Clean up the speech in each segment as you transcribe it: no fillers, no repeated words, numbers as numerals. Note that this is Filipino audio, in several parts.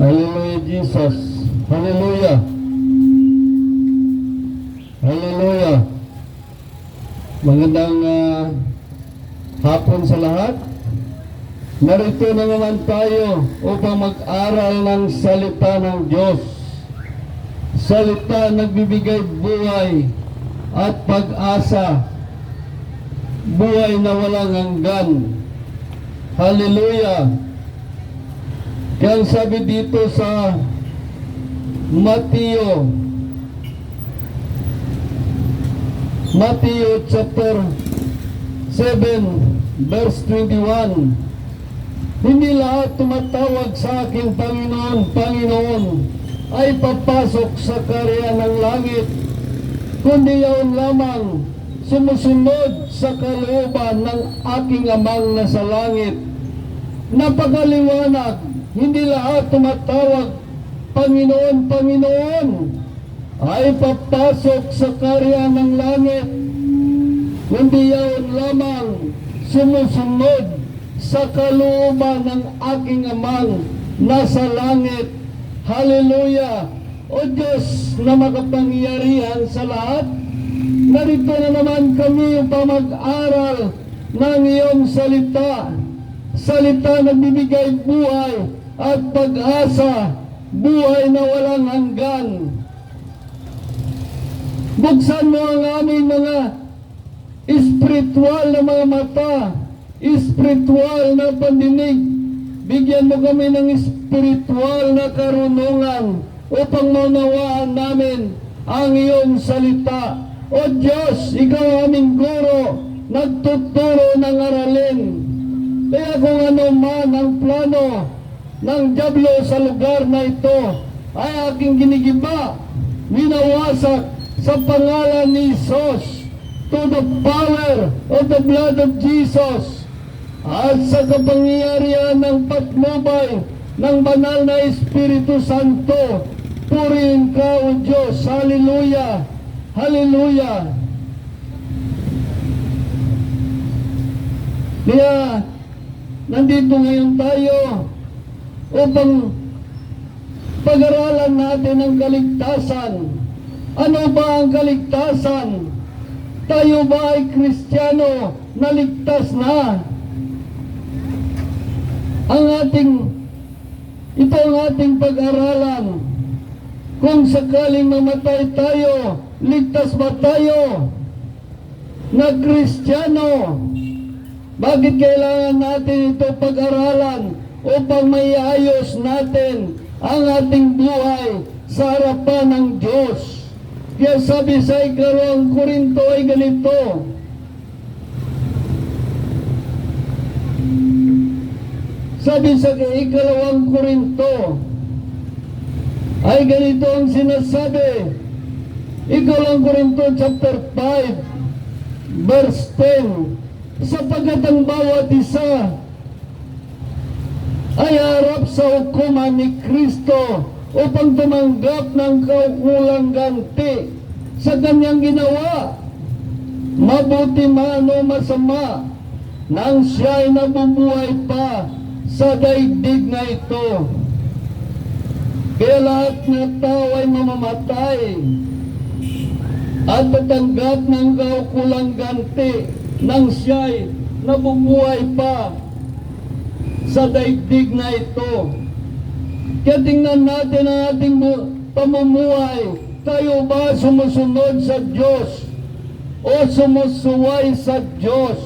Hallelujah, Jesus. Hallelujah. Hallelujah. Magandang hapon sa lahat. Narito na naman tayo upang mag-aral ng salita ng Diyos. Salita nagbibigay buhay at pag-asa. Buhay na walang hanggan. Hallelujah. Kaya sabi dito sa Matthew chapter 7 verse 21, hindi lahat tumatawag sa akin Panginoon, Panginoon ay papasok sa kaharian ng langit, kundi yaon lamang sumusunod sa kalooban ng aking Amang nasa langit. Napakaliwanag, hindi lahat tumatawag Panginoon, Panginoon ay papasok sa kaharian ng langit, kundi yaon lamang sumusunod sa kalooban ng aking Amang nasa langit. Hallelujah! O Diyos na makapangyarihan sa lahat, narito na naman kami upang mag-aral ng iyong salita. Salita na bibigay buhay at pag-asa, buhay na walang hanggan. Buksan mo ang aming mga espiritual na mga mata, espiritual na pandinig. Bigyan mo kami ng espiritual na karunungan upang maunawaan namin ang iyong salita. O Diyos, ikaw ang aming guro, nagtuturo ng aralin. Kaya kung ano man ang plano ng dyablo sa lugar na ito, ay aking ginigiba, winawasak sa pangalan ni Jesus, to the power of the blood of Jesus, at sa kapangyarihan ng patnubay ng banal na Espiritu Santo. Purihin ka, O Diyos. Hallelujah! Hallelujah! Kaya nandito ngayon tayo upang pag-aralan natin ang kaligtasan. Ano ba ang kaligtasan? Tayo ba ay Kristiyano na ligtas na? Ito ang ating pag-aralan. Kung sakaling mamatay tayo, ligtas ba tayo na Kristiyano? Bakit kailangan natin ito pag-aralan? Upang maiayos natin ang ating buhay sa harapan ng Diyos. Kaya sabi sa 2 Korinto ay ganito, sabi sa 2 Korinto ay ganito ang sinasabi. 2 Korinto chapter 5 verse 10, sapagkat ang bawat isa ay harap sa hukuman ni Kristo upang tumanggap ng kaukulang ganti sa kanyang ginawa, mabuti man o masama, nang siya ay nabubuhay pa sa daigdig na ito. Kaya lahat ng tao ay mamamatay at tatanggap ng kaukulang ganti nang siya ay nabubuhay pa sa daigdig na ito. Kaya tingnan natin ang ating pamumuhay. Tayo ba sumusunod sa Diyos o sumusuway sa Diyos?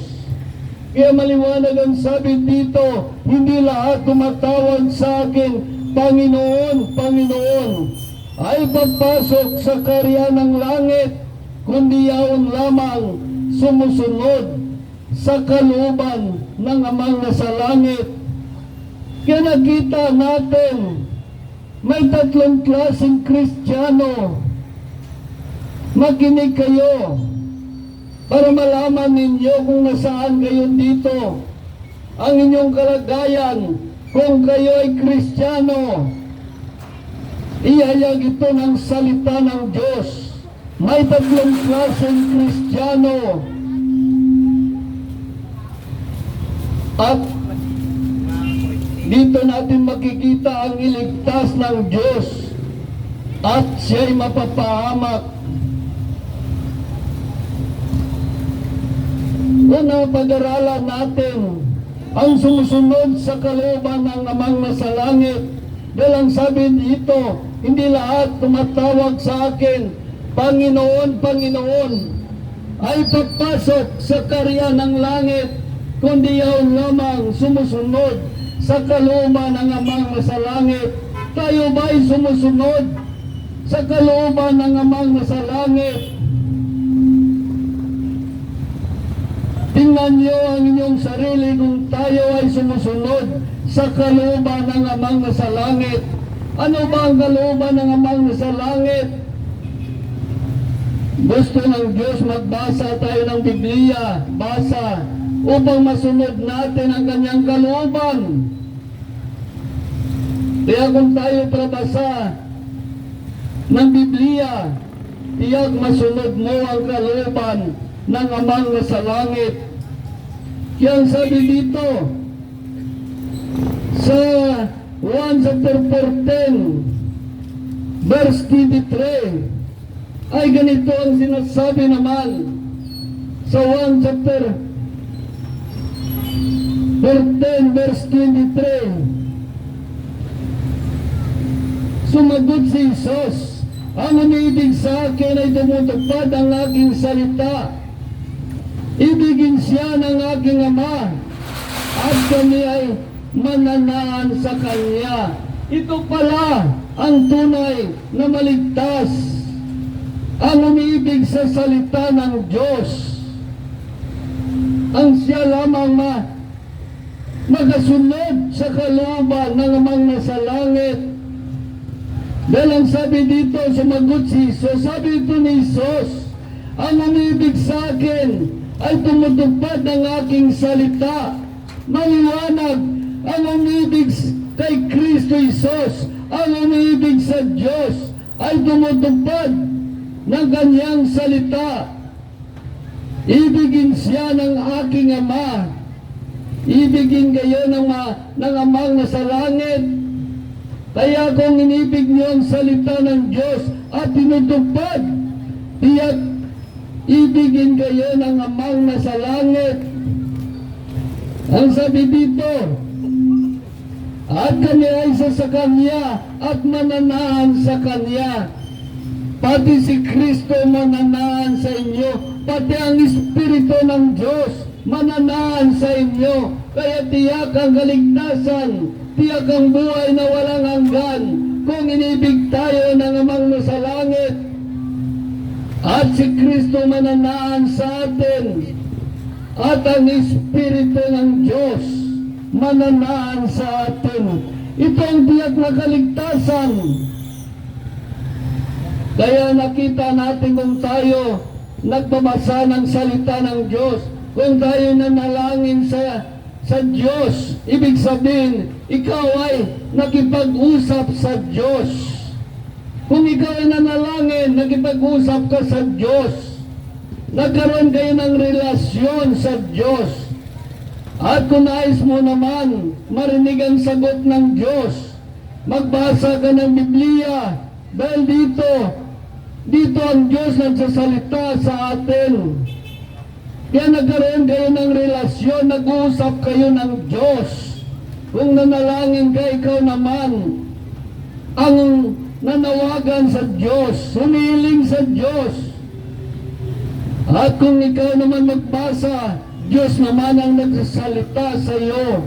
Kaya maliwanag ang sabi dito, hindi lahat tumatawag sa akin Panginoon, Panginoon ay papasok sa kaharian ng langit, kundi yaon lamang sumusunod sa kalooban ng Amang nasa langit. Kaya nakita natin, may tatlong klaseng Kristiyano. Makinig kayo para malaman ninyo kung nasaan kayo dito. Ang inyong kalagayan, kung kayo ay Kristiyano, ihayag ito ng salita ng Diyos. May tatlong klaseng Kristiyano. At dito natin makikita ang iligtas ng Diyos at siya'y mapapahamak. Una, pag-aralan natin ang sumusunod sa kalooban ng Amang nasa langit. Dahil ang sabi dito, hindi lahat tumatawag sa akin, Panginoon, Panginoon, ay papasok sa karya ng langit, kundi yaon lamang sumusunod sa kalooban ng Amang nasa langit. Tayo ba'y sumusunod sa kalooban ng Amang nasa langit? Tingnan niyo ang inyong sarili kung tayo ay sumusunod sa kalooban ng Amang nasa langit. Ano ba ang kalooban ng Amang nasa langit? Gusto ng Diyos magbasa tayo ng Biblia, basa, upang masunod natin ang kanyang kalooban. Kaya kung tayo prabasa ng Biblia, tiyak masunod mo ang kalooban ng Amang nasa langit. Kaya ang sabi dito sa 1 chapter 14 verse 23 ay ganito ang sinasabi naman sa 1 chapter 14 verse 23. Sumagot si Jesus, ang umiibig sa akin ay tumutupad ang aking salita. Ibigin siya ng aking Ama at kami ay mananahan sa Kanya. Ito pala ang tunay na maligtas, ang umiibig sa salita ng Diyos. Ang siya lamang magasunod sa kalooban ng Amang nasa langit. Dahil ang sabi dito, sumagot si Jesus, sabi ito ni Jesus, ang umiibig sa akin ay tumutupad ng aking salita. Maliwanag, ang umibig kay Kristo Jesus, ang umibig sa Diyos ay tumutupad ng kanyang salita. Ibigin siya ng aking Ama. Ibigin kayo ng Amang nasa langit. Kaya kung inibig niyo ang salita ng Diyos at tinutupad, tiyak ibigin kayo ng Amang nasa langit. Ang sabi dito, at kami ay isa sa Kanya at mananahan sa Kanya. Pati si Kristo mananahan sa inyo, pati ang Espiritu ng Diyos mananahan sa inyo. Kaya tiyak ang kaligtasan, tiyak ang buhay na walang hanggan kung inibig tayo ng Amang nasa langit. At si Kristo mananahan sa atin, at ang Espiritu ng Diyos mananahan sa atin. Ito ang tiyak na kaligtasan. Kaya nakita natin kung tayo nagbabasa ng salita ng Diyos, kung tayo nanalangin sa Diyos, ibig sabihin, ikaw ay nakipag-usap sa Diyos. Kung ikaw ay nanalangin, nakipag-usap ka sa Diyos. Nagkaroon kayo ng relasyon sa Diyos. At kung nais mo naman marinig ang sagot ng Diyos, magbasa ka ng Biblia. Dahil dito ang Diyos nagsasalita sa atin. Kaya nagkaroon kayo ng relasyon, nag-uusap kayo ng Diyos. Kung nanalangin ka, ikaw naman ang nanawagan sa Diyos, humiling sa Diyos. At kung ikaw naman magbasa, Diyos naman ang nagsasalita sa iyo.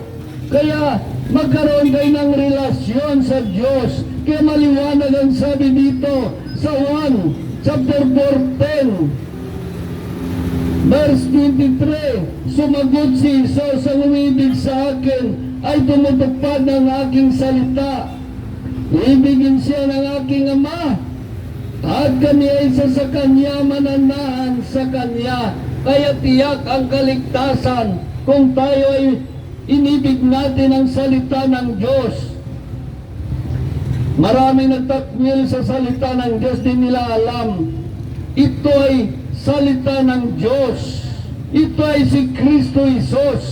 Kaya magkaroon kayo ng relasyon sa Diyos. Kaya maliwanag ang sabi dito sa 1 chapter 14 verse 23. Sumagot si Jesus, ang umibig sa akin ay tumutupad ng aking salita. Ibigin siya ng aking Ama, at kami ay isa sa Kanya, mananahan sa Kanya. Kaya tiyak ang kaligtasan kung tayo ay inibig natin ang salita ng Diyos. Maraming nagtakwil sa salita ng Diyos, di nila alam. Ito ay salita ng Diyos. Ito ay si Kristo Jesus.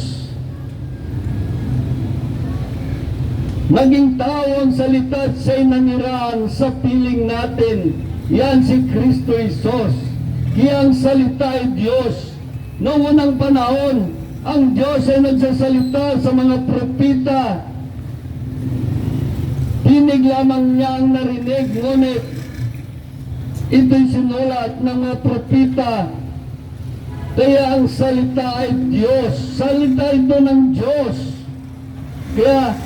Maging tao ang salita at siya'y nanirahan sa piling natin. Yan si Kristo Jesus. Kaya ang salita ay Diyos. Noong unang panahon, ang Diyos ay nagsasalita sa mga propita. Tinig lamang niya ang narinig, ngunit ito'y sinulat ng mga propita. Kaya ang salita ay Diyos. Salita ito ng Diyos. Kaya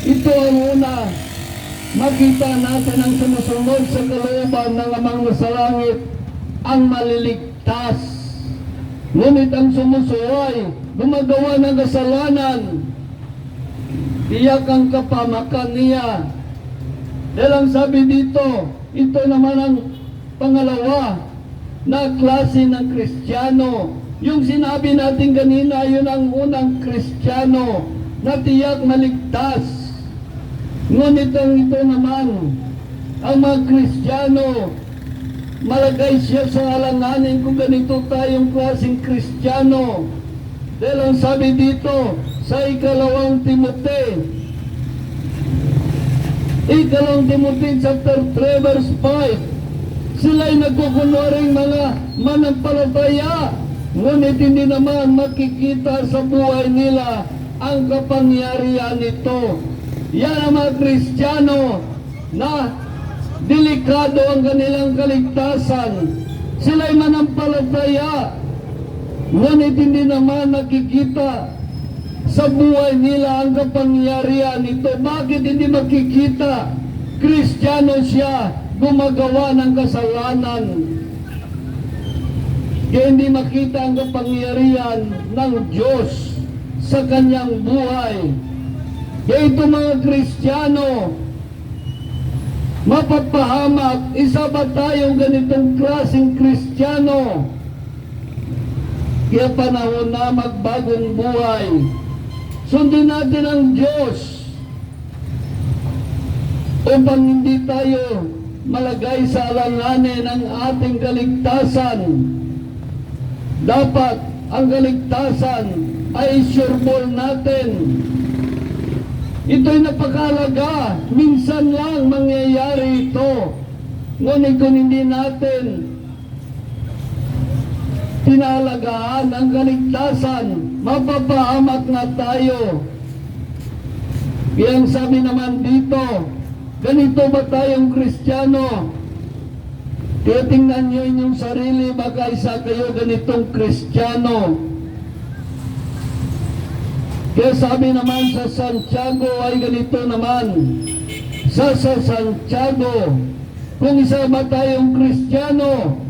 ito ang una, makita natin ang sumusunod sa kalooban ng Amang nasa langit, ang maliligtas. Ngunit ang sumusuway, gumagawa ng kasalanan, tiyak ang kapamakan niya. Dahil ang sabi dito, ito naman ang pangalawa na klase ng Kristiyano. Yung sinabi natin kanina, yun ang unang Kristiyano na tiyak maligtas. Ngunit ang ito naman, ang mga Kristiyano, malagay siya sa alanganin kung ganito tayong klaseng Kristiyano. Dahil ang sabi dito, sa ikalawang Timote chapter 3 verse 5, sila'y nagkukunwaring mga manampalataya, ngunit hindi naman makikita sa buhay nila ang kapangyarihan nito. Yan ang mga Kristiyano na delikado ang kanilang kaligtasan. Sila'y manampalataya, ngunit hindi naman nakikita sa buhay nila ang kapangyarihan nito. Bakit hindi makikita? Kristiyano siya, gumagawa ng kasalanan. Kaya hindi makita ang kapangyarihan ng Diyos sa kanyang buhay. Kaya ito mga Kristiyano, mapapahamak. Isa ba tayong ganitong klaseng Kristiyano? Kaya panahon na magbagong buhay. Sundin natin ang Diyos upang hindi tayo malagay sa alanganin ang ating kaligtasan. Dapat ang kaligtasan ay sureball natin. Ito'y napakahalaga. Minsan lang mangyayari ito. Ngunit kung hindi natin pinahalagaan ang kaligtasan, mapapahamak na tayo. Kaya ang sabi naman dito, ganito ba tayong Kristiyano? Kaya tingnan nyo inyong sarili, baka isa kayo ganitong Kristiyano. Kaya sabi naman sa Santiago ay ganito naman, sa Santiago, kung isa ba tayong Kristiyano,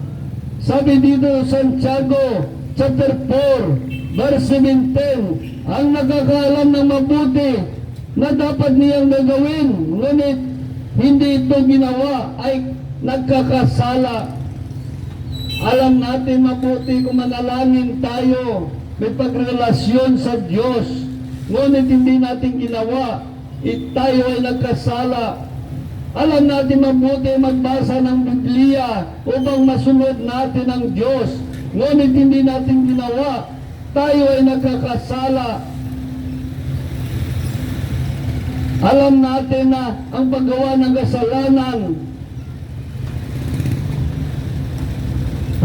sabi dito Santiago chapter 4 verse 17, ang nakakaalam ng mabuti na dapat niyang gagawin, ngunit hindi ito ginawa, ay nagkakasala. Alam natin mabuti kung manalangin tayo, may pagrelasyon sa Diyos, ngunit hindi natin ginawa, tayo ay nagkasala. Alam natin mabuti magbasa ng Biblia upang masunod natin ang Diyos, ngunit hindi natin ginawa, tayo ay nagkakasala. Alam natin na ang paggawa ng kasalanan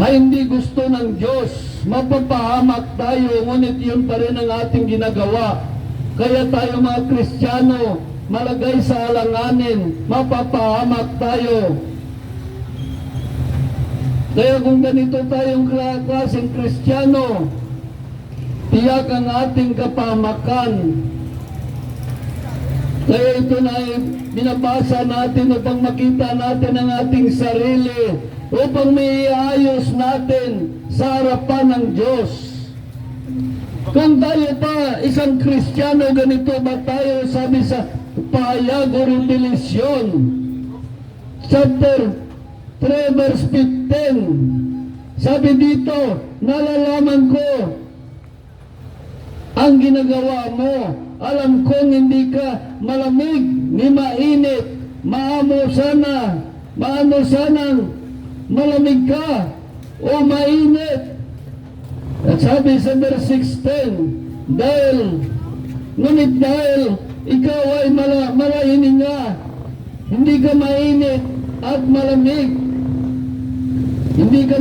ay hindi gusto ng Diyos. Mapapahamak tayo, ngunit yun pa rin ang ating ginagawa. Kaya tayo mga Kristiyano, malagay sa alanganin, mapapahamak tayo. Kaya kung ganito tayong klaseng Kristiyano, tiyak ang ating kapahamakan. Kaya ito na binabasa natin upang makita natin ang ating sarili, upang may iayos natin sa harapan ng Diyos. Kung tayo pa isang Kristiyano, ganito ba tayo? Sabi sa Pahayag o Revelasyon chapter 3 verse 15, sabi dito, nalalaman ko ang ginagawa mo. Alam kong hindi ka malamig ni mainit. Maano sanang malamig ka o mainit. At sabi sa verse 16, dahil Ngunit dahil ikaw ay malahininga, hindi ka mainit at malamig. Hindi ka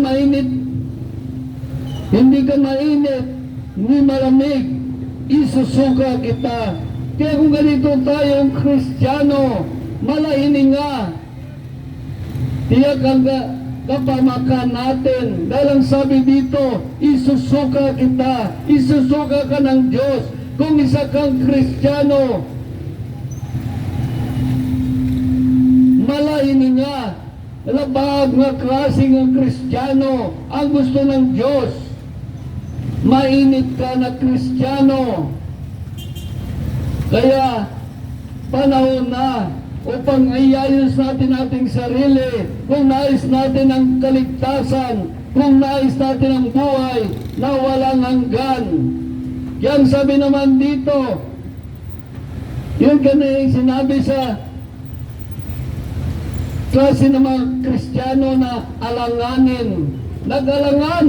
mainit, hindi malamig. Isusuka kita. Kaya kung ganito tayong Kristiyano, malahininga, tiyak ang kapamakan natin. Dahil ang sabi dito, isusuka kita, isusuka ka ng Diyos. Kung isa kang Kristiyano, malahininga, labag nga klase ng Kristiyano ang gusto ng Diyos. Mainit ka na Kristiyano. Kaya panahon na upang iayos natin ating sarili, kung nais natin ang kaligtasan, kung nais natin ang buhay na walang hanggan. Yan sabi naman dito, yun kanina sinabi sa klase ng mga Kristiyano na alanganin, nag-alangan,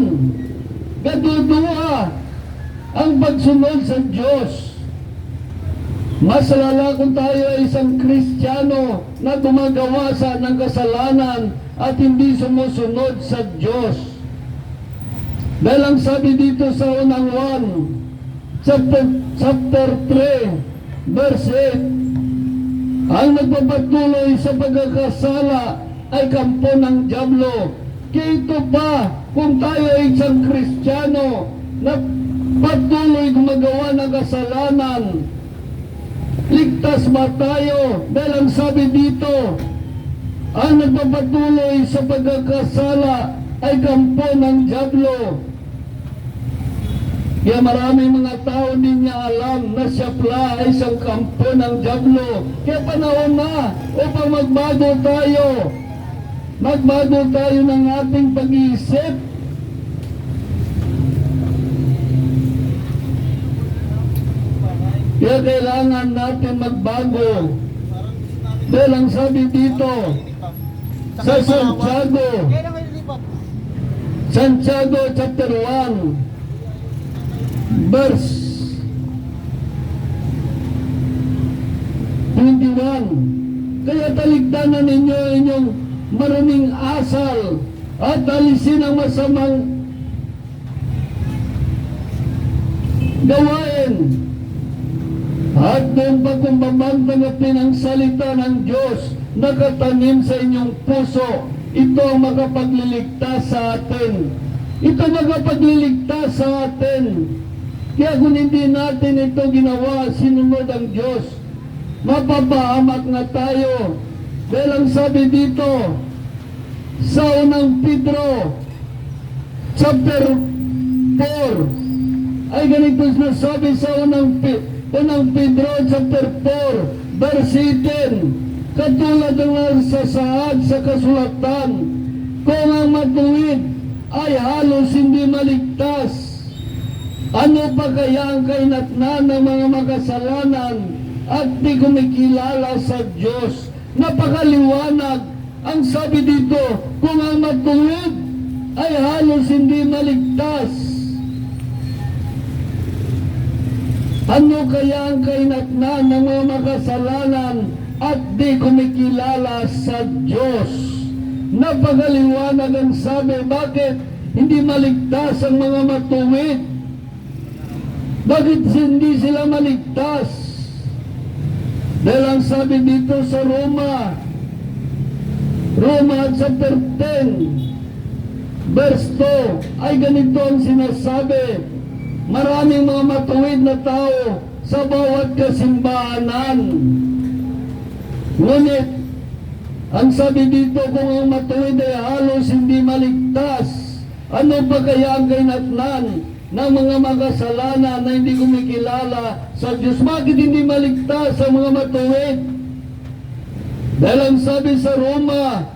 gadudua ang pagsunod sa Diyos. Mas lala kung tayo ay isang Kristiyano na gumagawa ng kasalanan at hindi sumusunod sa Diyos. Dahil ang sabi dito sa unang 1, chapter 3, verse 8, ang nagpapatuloy sa pagkakasala ay kampo ng dyablo. Kaya ito pa, kung tayo ay isang Kristiyano na patuloy gumagawa ng kasalanan, ligtas ba tayo? Dahil ang sabi dito, ang nagpapatuloy sa pagkakasala ay kampo ng dyablo. Kaya maraming mga tao din niya alam na siya pala ay isang kampo ng dyablo. Kaya panahon na upang magbago tayo. Magbago tayo ng ating pag-iisip. Kaya kailangan natin magbago. Dahil ang sabi dito sa Santiago chapter 1, verse 21, kaya talikdanan ninyo inyong maruming asal at alisin ang masamang gawain at doon pagkumbabang tanggapin ang salita ng Diyos na katanim sa inyong puso. Ito ang makapagliligtas sa atin. Ito makapagliligtas sa atin. Kaya kung hindi natin ito ginawa, sinunod ang Diyos, mapapahamak na tayo. Dahil ang sabi dito, sa unang Pedro, chapter 4, ay ganito na sabi sa unang Pedro, chapter 4, verse 18, katulad ng nagsasaad sa kasulatan, kung ang matuwid ay halos hindi maligtas, ano pa kaya ang kainatnan ng mga makasalanan at di kumikilala sa Diyos? Napakaliwanag ang sabi dito, kung ang matuwid ay halos hindi maligtas, ano kaya ang kainatnan ng mga makasalanan at di kumikilala sa Diyos? Napakaliwanag ang sabi, bakit hindi maligtas ang mga matuwid? Bakit hindi sila maligtas? Dahil ang sabi dito sa Roma chapter 10, verse 2, ay ganito ang sinasabi, maraming mga matuwid na tao sa bawat kasimbahanan. Ngunit, ang sabi dito, kung ang matuwid ay halos hindi maligtas, ano pa kaya ang kainatnan ng mga makasalanan na hindi kumikilala sa Diyos? Bakit hindi maligtas ang mga matuwid? Dahil ang sabi sa Roma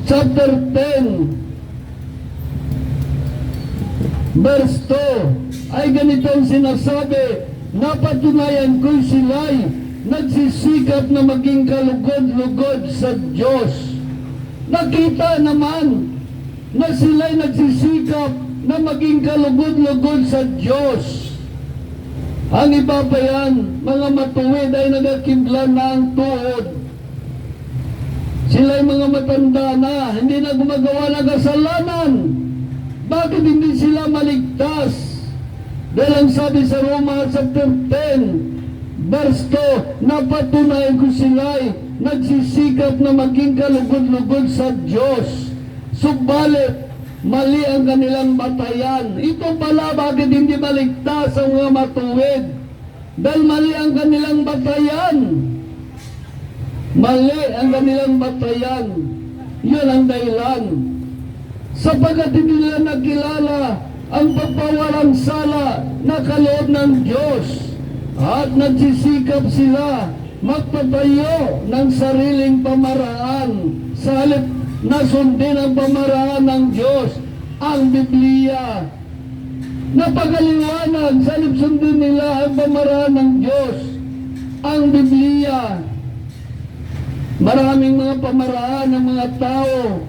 chapter 10, verse 2, ay ganito ang sinasabi, napatunayan ko sila'y nagsisikap na maging kalugod-lugod sa Diyos. Nakita naman na sila'y nagsisikap na maging kalugod-lugod sa Diyos. Ang iba pa yan, mga matuwid ay nagakiblan na ang tuhod. Sila'y mga matanda na, hindi na gumagawa ng kasalanan. Bakit hindi sila maligtas? Dahil ang sabi sa Roma chapter 10, verse 2, napatunayan ko sila'y nagsisikap na maging kalugod-lugod sa Diyos. Subalit, mali ang kanilang batayan. Ito pala bakit hindi maligtas ang mga matuwid. Dahil mali ang kanilang batayan. Mali ang kanilang batayan. Yun ang dahilan. Sapagkat hindi nila nakilala ang pagpawalang sala na kaloob ng Diyos. At nagsisikap sila magpatayo ng sariling pamaraan sa halip na sundin ang pamaraan ng Diyos, ang Biblia. Napakaliwanag, sa halip sundin nila ang pamaraan ng Diyos, ang Biblia. Maraming mga pamaraan ng mga tao.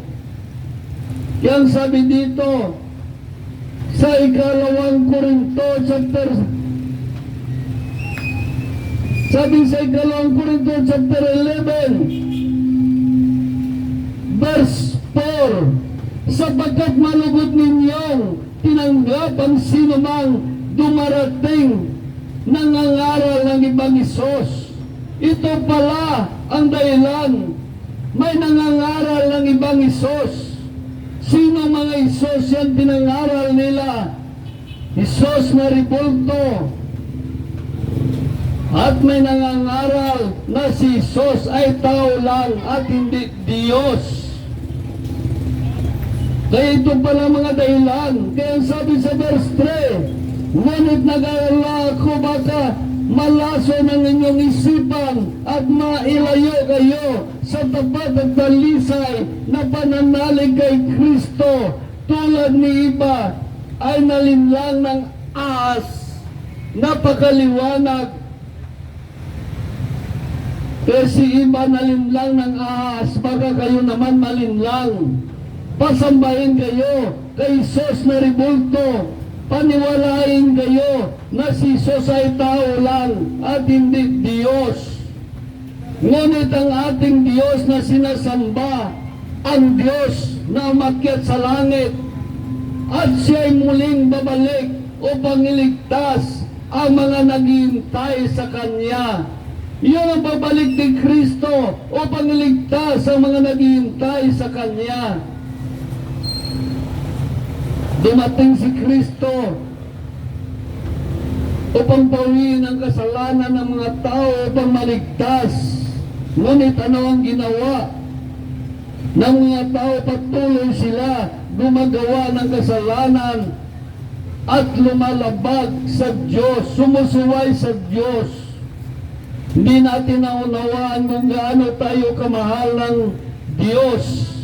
Yang sabi dito, sa 2 Korinto chapter, sabi sa 2 Korinto chapter 11, verse 4, sapagkat malugod ninyong tinanggap ang sinumang dumarating nangangaral ng ibang Isos. Ito pala ang dahilan. May nangangaral ng ibang Isos. Sino mga Isos yan pinangaral nila? Isos na ribulto. At may nangangaral na si Isos ay tao lang at hindi Diyos. Kaya ito pala mga dahilan. Kaya sabi sa verse 3, ngunit nag-aalala ako baka malaso ng inyong isipan at mailayo kayo sa tapat at talisay na pananalig kay Kristo, tulad ni iba ay nalinlang ng ahas. Napakaliwanag. Kasi iba nalinlang ng ahas, baka kayo naman malinlang. Pasambahin kayo kay Isos na ribulto. Paniwalain kayo na si Isos ay tao lang at hindi Diyos. Ngunit ang ating Diyos na sinasamba, ang Diyos na umakyat sa langit, at siya'y muling babalik upang iligtas ang mga naghihintay sa Kanya. Iyon ang babalik ni Kristo upang iligtas ang mga naghihintay sa Kanya. Dumating si Kristo upang pawiin ang kasalanan ng mga tao upang maligtas. Ngunit ano ang ginawa ng mga tao? Patuloy sila gumagawa ng kasalanan at lumalabag sa Diyos, sumusuway sa Diyos. Hindi natin naunawaan kung gaano tayo kamahal ng Diyos.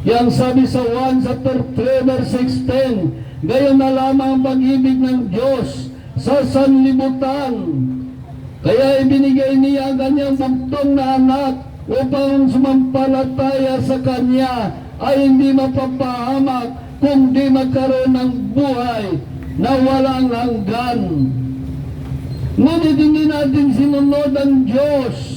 Yang sabi sa 1 chapter 3 verse 16, gayon na lamang ang pag-ibig ng Diyos sa sanlibutan. Kaya ibinigay niya ang kanyang bugtong na anak upang sumampalataya sa Kanya ay hindi mapapahamak kundi magkaroon ng buhay na walang hanggan. Ngunit hindi natin sinunod ang Diyos.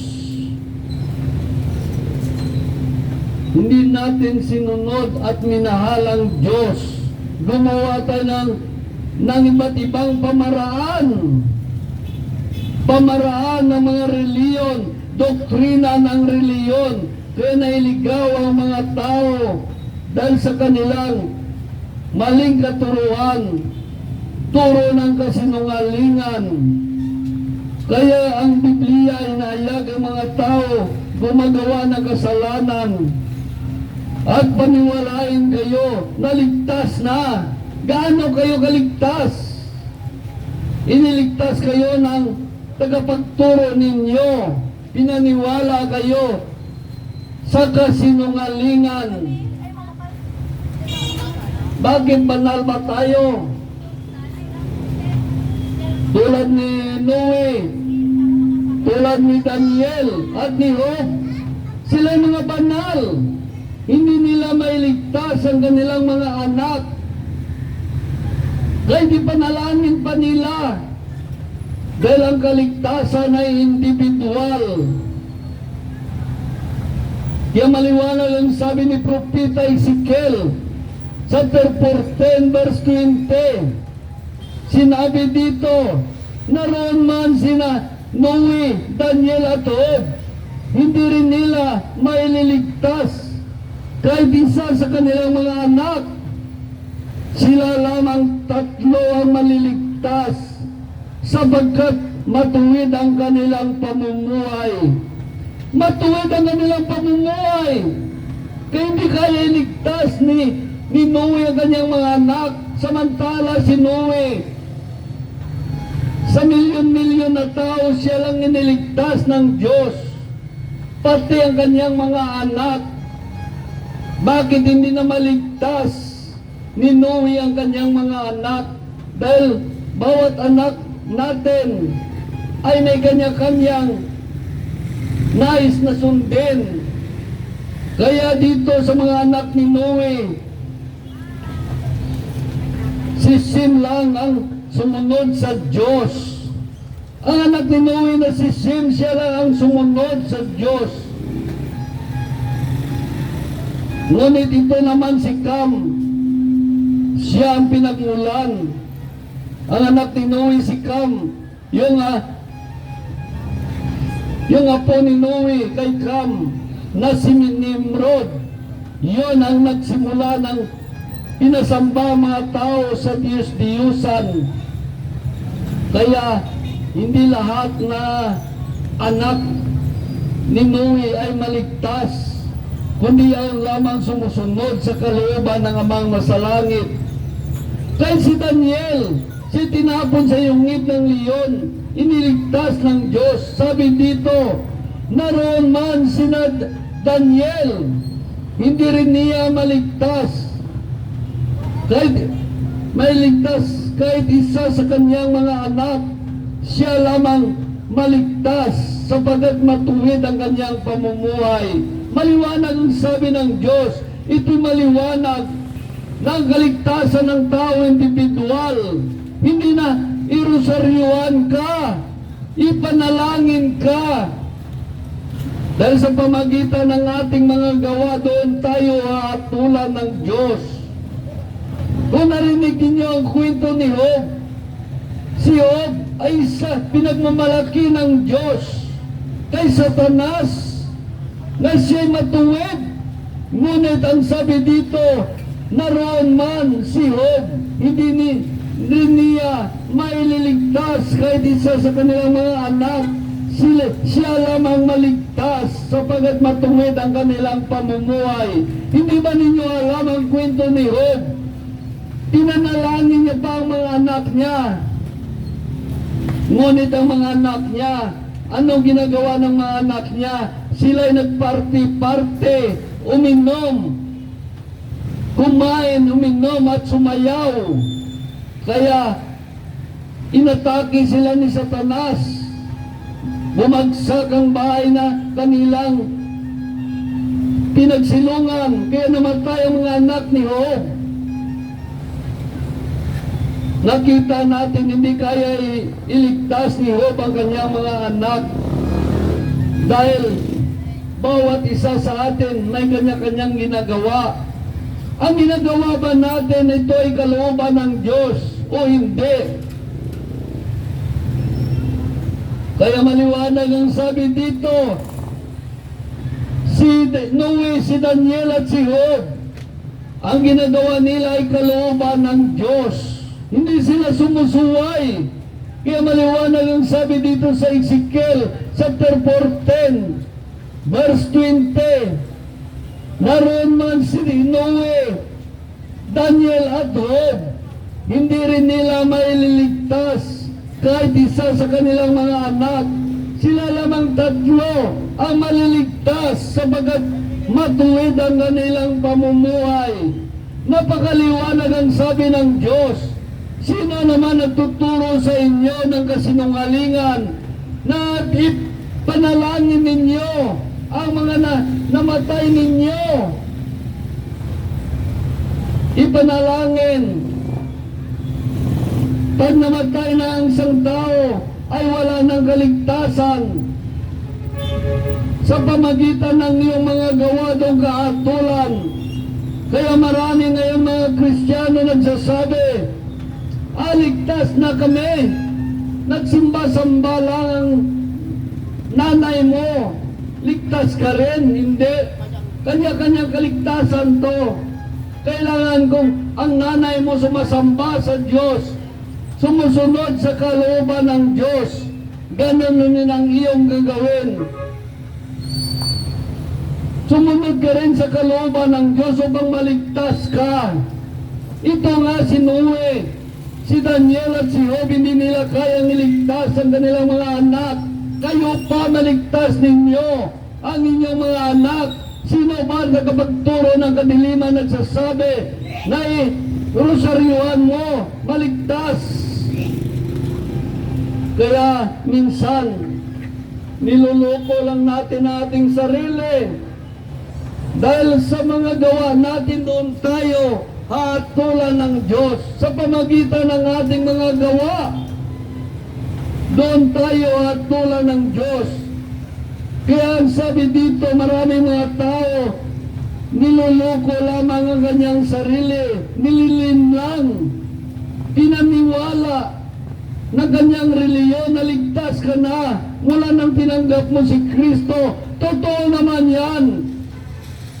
Hindi natin sinunod at minahal ang Diyos. Gumawa tayo ng iba't ibang pamaraan. Pamaraan ng mga reliyon, doktrina ng reliyon. Kaya nailigaw ang mga tao dahil sa kanilang maling katuruan, turo ng kasinungalingan. Kaya ang Biblia ay inahayag ang mga tao gumagawa ng kasalanan. At paniwalain kayo, naligtas na. Gaano kayo kaligtas? Iniligtas kayo ng tagapagturo ninyo. Pinaniwala kayo sa kasinungalingan. Bakit banal ba tayo? Tulad ni Noe, tulad ni Daniel at ni Job, sila mga banal. Hindi nila mailigtas ang kanilang mga anak. Kaya di panalangin pa nila Dahil ang kaligtasan ay individual. Kaya maliwanag ang sabi ni Propeta Ezekiel, chapter 14, verse 20. Sinabi dito, naroon man sina Noe, Daniel at Job, hindi rin nila maililigtas kahit isa sa kanilang mga anak. Sila lamang tatlo ang maliligtas sapagkat matuwid ang kanilang pamumuhay. Matuwid ang kanilang pamumuhay. Kaya hindi kaya iligtas ni Noe ang kanyang mga anak. Samantala si Noe, sa milyon-milyon na tao, siya lang iniligtas ng Diyos. Pati ang kanyang mga anak. Bakit hindi na maligtas ni Noe ang kanyang mga anak? Dahil bawat anak natin ay may kanya-kanyang nais na sundin. Kaya dito sa mga anak ni Noe, si Sem lang ang sumunod sa Diyos. Ang anak ni Noe na si Sem, siya lang ang sumunod sa Diyos. Ngunit ito naman si Cam, siya ang pinagmulan. Ang anak ni Noe si Cam, yung apo ni Noe kay Cam na si Nimrod, yun ang nagsimula ng pinasamba mga tao sa Diyos-Diyusan. Kaya hindi lahat na anak ni Noe ay maligtas, kundi ang lamang sumusunod sa kalooban ng Amang Masalangit. Kahit si Daniel, siya tinapon sa yungib ng leon, iniligtas ng Diyos. Sabi dito, naroon man sina Daniel, hindi rin niya maligtas. Kahit maligtas, kahit isa sa kanyang mga anak, siya lamang maligtas sapagkat matuwid ang kanyang pamumuhay. Maliwanag ang sabi ng Diyos, ito'y maliwanag na ang kaligtasan ng tao individual. Hindi na irosaryuan ka, ipanalangin ka. Dahil sa pamagitan ng ating mga gawa, doon tayo haatulan ng Diyos. Kung narinig niyo ang kwento ni Job, si Job ay pinagmamalaki ng Diyos kay Satanas na siya'y matuwid. Ngunit ang sabi dito, naroon man si Job, hindi niya maililigtas kahit isa sa kanilang mga anak. Siya lamang maligtas sapagkat matuwid ang kanilang pamumuhay. Hindi ba ninyo alam ang kwento ni Job? Pinanalangin niya pa ang mga anak niya. Ngunit ang mga anak niya, anong ginagawa ng mga anak niya? Sila'y nagparty-party, uminom, kumain, uminom at sumayaw. Kaya inatake sila ni Satanas. Bumagsak ang bahay na kanilang pinagsilungan. Kaya namatay ang mga anak ni Job. Nakita natin hindi kaya iligtas ni Job ang kanyang mga anak. Dahil bawat isa sa atin may kanya-kanyang ginagawa. Ang ginagawa ba natin ito ay kalooban ng Diyos o hindi? Kaya maliwanag ang sabi dito, si Noe, si Daniel at si Job, ang ginagawa nila ay kalooban ng Diyos. Hindi sila sumusuway. Kaya maliwanag ang sabi dito sa Ezekiel chapter 14, verse 20. Naroon man si Noe, Daniel at Job, hindi rin nila maililigtas kahit isa sa kanilang mga anak. Sila lamang tatlo ang maliligtas sapagkat matuwid ang kanilang pamumuhay. Napakaliwanag ang sabi ng Diyos. Sino naman nagtuturo sa inyo ng kasinungalingan na ipanalangin ninyo ang mga namatay ninyo? Ipanalangin. Pag namatay na ang isang tao, ay wala ng kaligtasan. Sa pamagitan ng iyong mga gawa doon kaatulan. Kaya marami ngayon mga Kristiyano nagsasabi, ligtas na kami. Nagsimba-samba lang ang nanay mo. Ligtas ka rin. Hindi. Kanya-kanyang kaligtasan to. Kailangan kong ang nanay mo sumasamba sa Diyos. Sumusunod sa kalooban ng Diyos. Ganon din ang iyong gagawin. Sumunod ka rin sa kalooban ng Diyos upang maligtas ka. Ito nga si Noe, si Daniel at si Job, hindi nila kayang iligtas ang kanilang mga anak. Kayo pa maligtas ninyo ang inyong mga anak. Sino ba nakapagturo ng kadiliman nagsasabi na rosaryuhan mo, maligtas? Kaya minsan, niluloko lang natin ang ating sarili. Dahil sa mga gawa natin doon tayo hatulan ng Diyos. Sa pamagitan ng ating mga gawa, doon tayo hatulan ng Diyos. Kaya ang sabi dito, maraming mga tao, niluloko lamang ang kanyang sarili, nililin lang, pinaniwala na kanyang reliyon, naligtas ka na, mula nang tinanggap mo si Kristo. Totoo naman yan.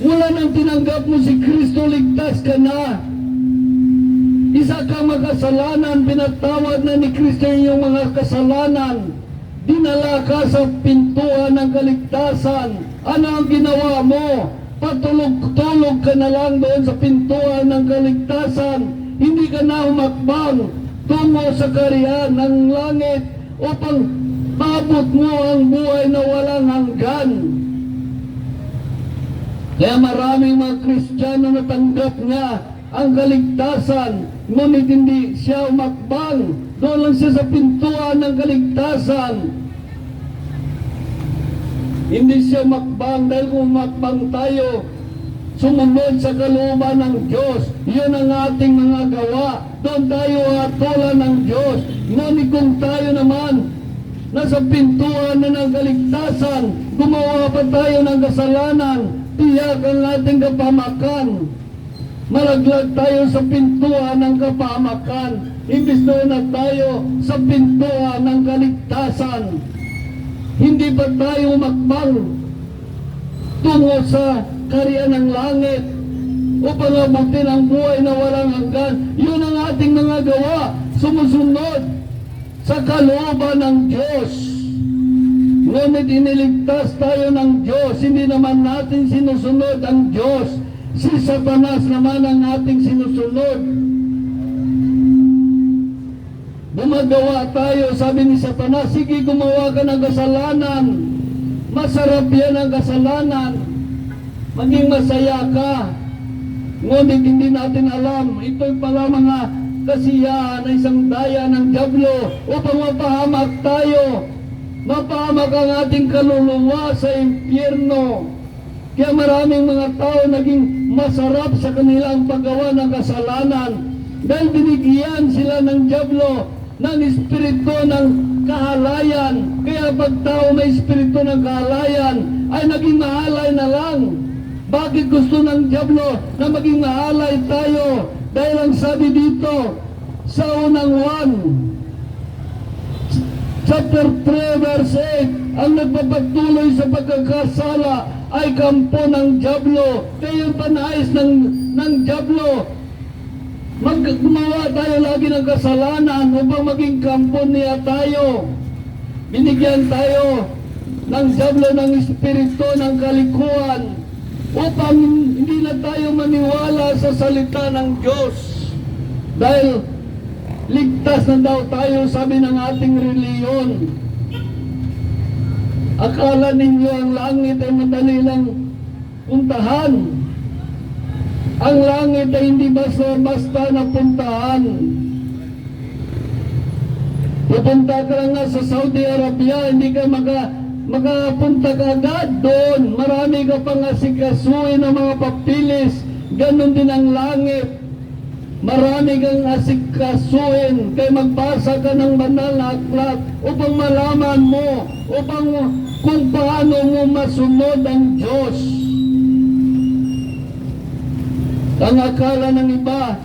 Mula nang tinanggap mo si Kristo, ligtas ka na. Isa kang makasalanan, pinatawad na ni Kristo yung mga kasalanan. Dinala ka sa pintuan ng kaligtasan. Ano ang ginawa mo? Patulog-tulog ka na lang doon sa pintuan ng kaligtasan. Hindi ka na humakbang tungo sa kaharian ng langit upang maabot mo ang buhay na walang hanggan. Kaya maraming mga Kristiyano natanggap niya ang kaligtasan, ngunit hindi siya umakbang. Doon lang siya sa pintuan ng kaligtasan. Hindi siya umakbang dahil kung umakbang tayo, sumunod sa kalooban ng Diyos. Yun ang ating mga gawa. Doon tayo hatulan ng Diyos. Ngunit kung tayo naman nasa pintuan na ng kaligtasan, gumawa pa tayo ng kasalanan, tiyak ang ating kapahamakan. Malaglag tayo sa pintuan ng kapahamakan. Imbis doon na tayo sa pintuan ng kaligtasan. Hindi pa tayo umakbang tungo sa kaharian ng langit upang abutin ang buhay na walang hanggan. Yun ang ating mga gawa. Sumusunod sa kalooban ng Diyos. Ngunit iniligtas tayo ng Diyos, hindi naman natin sinusunod ang Diyos. Si Satanas naman ang ating sinusunod. Gumagawa tayo, sabi ni Satanas, sige gumawa ka ng kasalanan. Masarap yan ang kasalanan. Maging masaya ka. Ngunit hindi natin alam, ito'y pala mga kasiyahan na isang daya ng dyablo upang mapahamak tayo. Mapahamak ang ating kaluluwa sa impyerno. Kaya maraming mga tao naging masarap sa kanilang paggawa ng kasalanan dahil binigyan sila ng dyablo ng espiritu ng kahalayan. Kaya pag tao may espiritu ng kahalayan ay naging mahalay na lang. Bakit gusto ng dyablo na maging mahalay tayo? Dahil ang sabi dito sa unang 1 chapter 3 verse 8, ang nagpapatuloy sa pagkakasala ay kampo ng dyablo. Kaya yung panais ng dyablo, gumawa tayo lagi ng kasalanan upang maging kampo niya tayo. Binigyan tayo ng dyablo ng espiritu ng kalikuan upang hindi na tayo maniwala sa salita ng Diyos. Dahil ligtas na daw tayo, sabi ng ating reliyon. Akala ninyo ang langit ay madali lang puntahan. Ang langit ay hindi basta-basta na puntahan. Pupunta ka lang nga sa Saudi Arabia, hindi ka makapunta ka agad doon. Marami ka pang asikasuin ng mga papilis. Ganon din ang langit. Marami kang asikasuhin, kay magbasa ka ng banal na aklat upang malaman mo, upang kung paano mo masunod ang Diyos. Ang akala ng iba,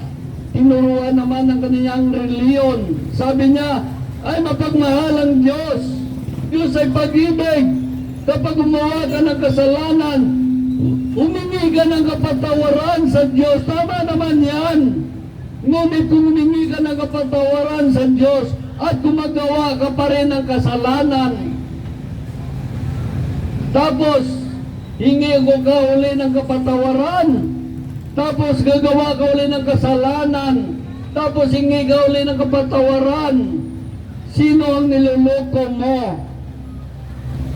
tinuruan naman ng kanyang reliyon. Sabi niya, ay mapagmahal ang Diyos. Diyos ay pag-ibig. Kapag gumawa ka ng kasalanan, humingi ka ng kapatawaran sa Diyos. Tama naman yan. Ngunit kung humingi ka ng kapatawaran sa Diyos at gumagawa ka pa rin ng kasalanan, tapos hingi ko ka uli ng kapatawaran, tapos gagawa ka uli ng kasalanan, tapos hingi ka uli ng kapatawaran, sino ang niloloko mo?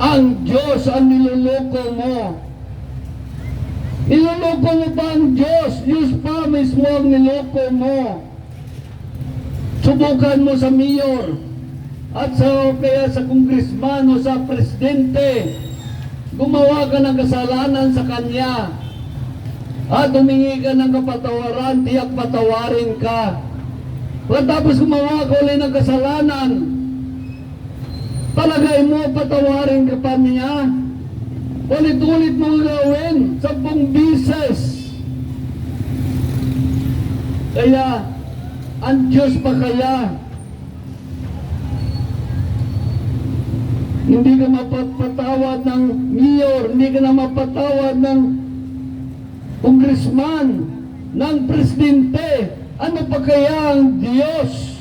Ang Diyos ang niloloko mo. Niloloko mo pa ang Diyos? Diyos pa mismo ang niloko mo. Subukan mo sa mayor at kaya sa kongresman o sa presidente. Gumawa ka ng kasalanan sa kanya at humingi ka ng kapatawaran, tiyak patawarin ka. Tapos gumawa ka ulit ng kasalanan, palagay mo patawarin ka pa niya? Ulit-ulit mong gawin, 10 beses. Kaya, ang Diyos pa kaya, hindi ka mapatawad ng mayor, hindi ka na mapatawad ng congressman, ng presidente. Ano pa kaya ang Diyos?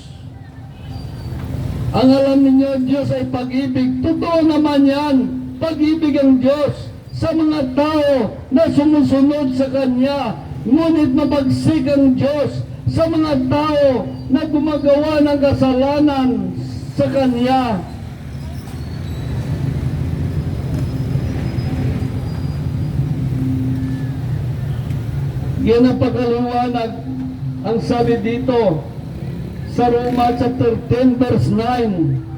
Ang alam ninyo, Diyos ay pag-ibig. Totoo naman yan. Pag-ibig ang Diyos sa mga tao na sumusunod sa Kanya. Ngunit mabagsik ang Diyos sa mga tao na gumagawa ng kasalanan sa Kanya. Yan ang pagkaliwanag ang sabi dito sa Roma chapter 10 verse 9.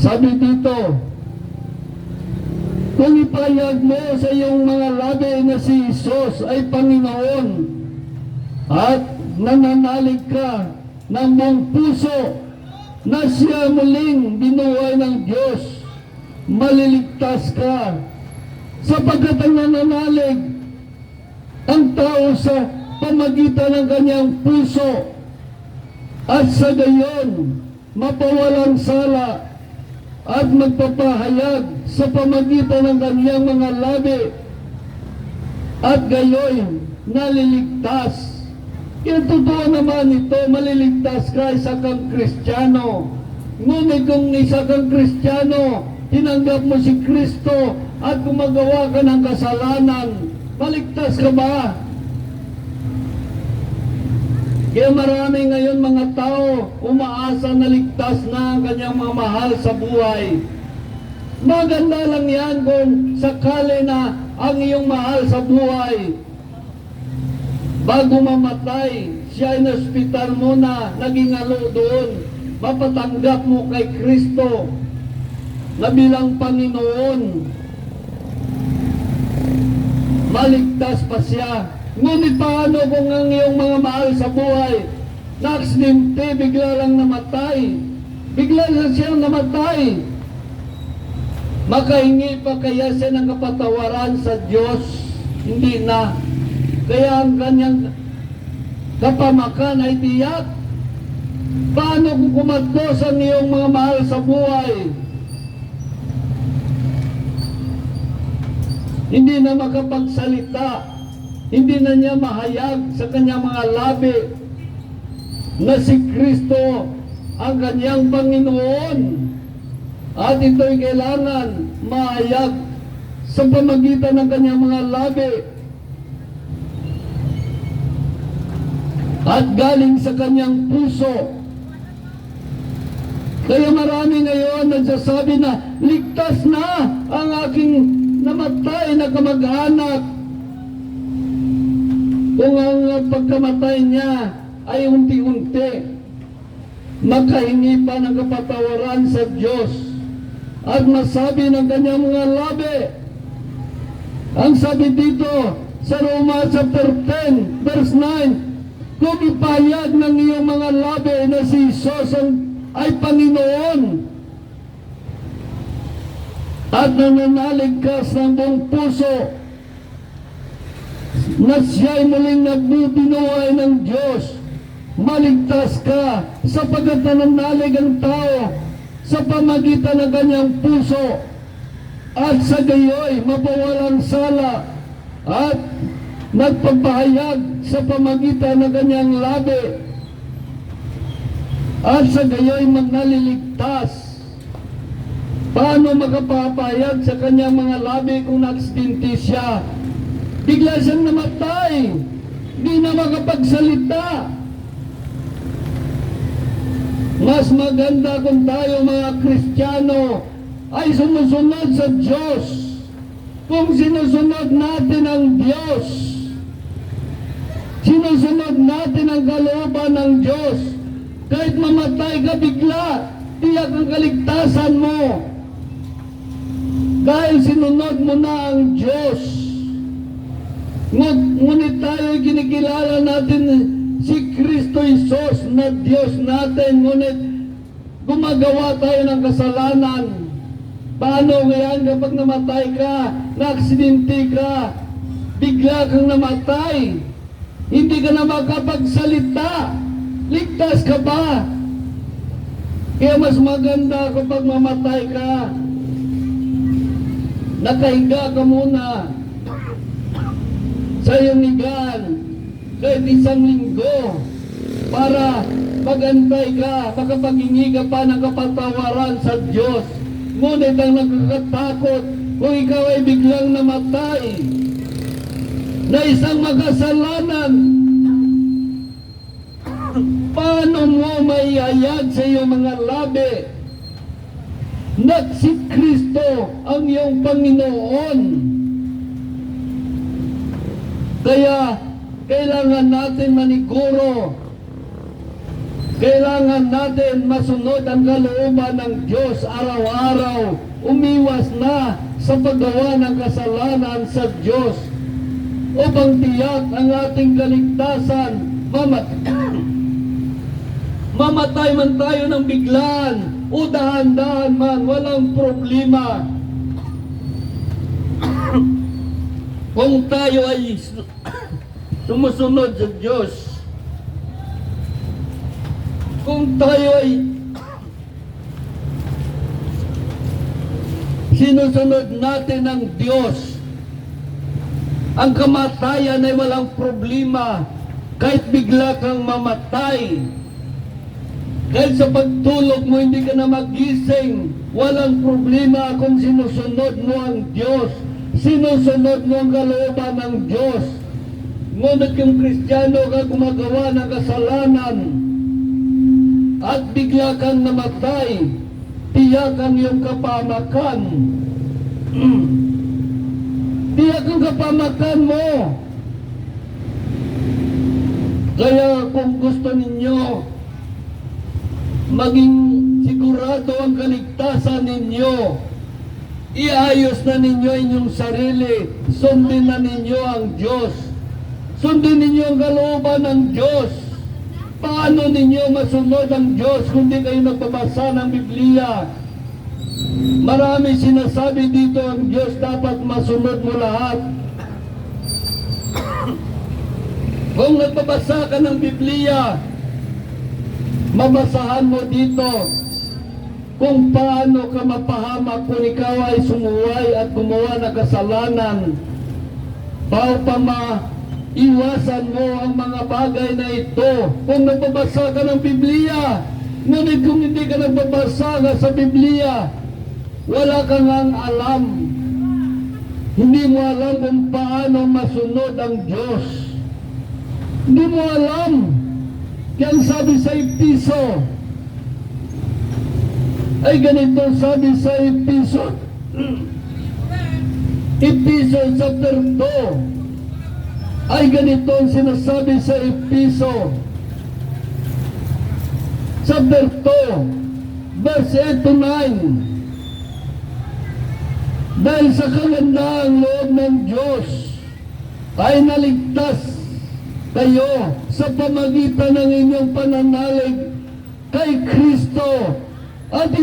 Sabi dito, kung ipahayag mo sa iyong mga labi na si Jesus ay Panginoon at nananalig ka ng buong puso na siya muling binuhay ng Diyos, maliligtas ka. Sapagkat ang nananalig ang tao sa pamagitan ng kanyang puso at sa gayon mapawalang sala at magpapahayag sa pamagitan ng kanyang mga labi at gayon naliligtas. Kaya totoo naman ito, maliligtas ka, isa kang Kristiyano. Ngunit kung isa kang Kristiyano, tinanggap mo si Kristo at gumagawa ka ng kasalanan, maligtas ka ba? Kaya marami ngayon mga tao umaasa na ligtas na ang kanyang mga mahal sa buhay. Maganda lang yan kung sakali na ang iyong mahal sa buhay, bago mamatay, siya ay na-hospital mo na, naging alo doon, mapatanggap mo kay Kristo na bilang Panginoon. Maligtas pa siya. Ngunit paano kung ang iyong mga mahal sa buhay na-aksidente, bigla lang namatay, bigla lang siyang namatay, makahingi pa kaya siya ng kapatawaran sa Diyos? Hindi na. Kaya ang kanyang kapamakan ay tiyak. Paano kung kumatos ang iyong mga mahal sa buhay? Hindi na makapagsalita, hindi na niya mahayag sa kanyang mga labi na si Kristo ang kanyang Panginoon. At ito'y kailangan mahayag sa pamagitan ng kanyang mga labi at galing sa kanyang puso. Kaya marami ngayon nagsasabi na ligtas na ang aking namatay na kamag-anak. Kung ang pagkamatay niya ay unti-unti, makahingi pa ng kapatawaran sa Diyos at masabi ng kanyang mga labi Ang sabi dito sa Roma chapter 10 verse 9, kung ipahayag ng iyong mga labi na si Jesus ay Panginoon at nananalig ka sa buong puso na siya'y muling nagbibinuhay ng Diyos, maligtas ka sapagkat nananalig ang tao sa pamagitan ng kanyang puso at sa gayoy mabawalang sala at nagpapahayag sa pamagitan ng kanyang labi at sa gayoy magnaliligtas. Paano makapapahayag sa kanyang mga labi kung naksidente siya? Bigla siyang namatay, di na makapagsalita. Mas maganda kung tayo mga Kristiyano ay sumusunod sa Diyos. Kung sinusunod natin ang Diyos, sinusunod natin ang kalooban ng Diyos, kahit mamatay ka bigla, tiyak ang kaligtasan mo. Dahil sinunod mo na ang Diyos. Ngunit tayo kinikilala natin si Kristo Jesus na Diyos natin, ngunit gumagawa tayo ng kasalanan. Paano ngayon kapag namatay ka, naaksidente ka, bigla kang namatay, hindi ka na makapagsalita, ligtas ka ba? Kaya mas maganda kapag mamatay ka, nakahiga ka muna sa iyong higaan kahit isang linggo para magantay ka, makapaghingi ka pa ng kapatawaran sa Diyos. Ngunit ang nakakatakot kung ikaw ay biglang namatay na isang makasalanan, paano mo maihayag sa iyong mga labi na si Kristo ang iyong Panginoon? Kaya kailangan natin maniguro, kailangan natin masunod ang kalooban ng Diyos araw-araw, umiwas na sa paggawa ng kasalanan sa Diyos upang tiyak ang ating kaligtasan. Mamatay man tayo ng biglaan o dahan-dahan man, walang problema. Kung tayo ay sumusunod sa Diyos, kung tayo ay sinusunod natin ang Diyos, ang kamatayan ay walang problema kahit bigla kang mamatay. Kahit sa pagtulog mo hindi ka na magising, walang problema kung sinusunod mo ang Diyos, sinusunod mo ang kalooban ng Diyos. Ngunit kung Kristiyano ka gumagawa ng kasalanan at bigla kang namatay, tiyak ang iyong kapamakan. Tiyak ang kapamakan mo. Kaya kung gusto ninyo maging sigurado ang kaligtasan ninyo, iayos na ninyo inyong sarili, sundin na ninyo ang Diyos, sundin ninyo ang kalooban ng Diyos. Paano ninyo masunod ang Diyos kung di kayo nagbabasa ng Biblia? Marami sinasabi dito ang Diyos, dapat masunod mo lahat. Kung nagbabasa ka ng Biblia, mabasahan mo dito kung paano ka mapahamak kung ikaw ay sumuway at gumawa ng kasalanan, upang maiwasan mo ang mga bagay na ito. Kung nagbabasa ka ng Biblia, ngunit kung hindi ka nagbabasa sa Biblia, wala kang alam. Hindi mo alam kung paano masunod ang Diyos. Hindi mo alam. Kaya ang sabi sa Episo, ay ganito sabi sa Episo, Episo chapter 2, ay ganito ang sinasabi sa Episo chapter 2 verse 8 to 9. Dahil sa kagandaang loob ng Diyos ay naligtas kayo sa pamagitan ng inyong pananalig kay Kristo at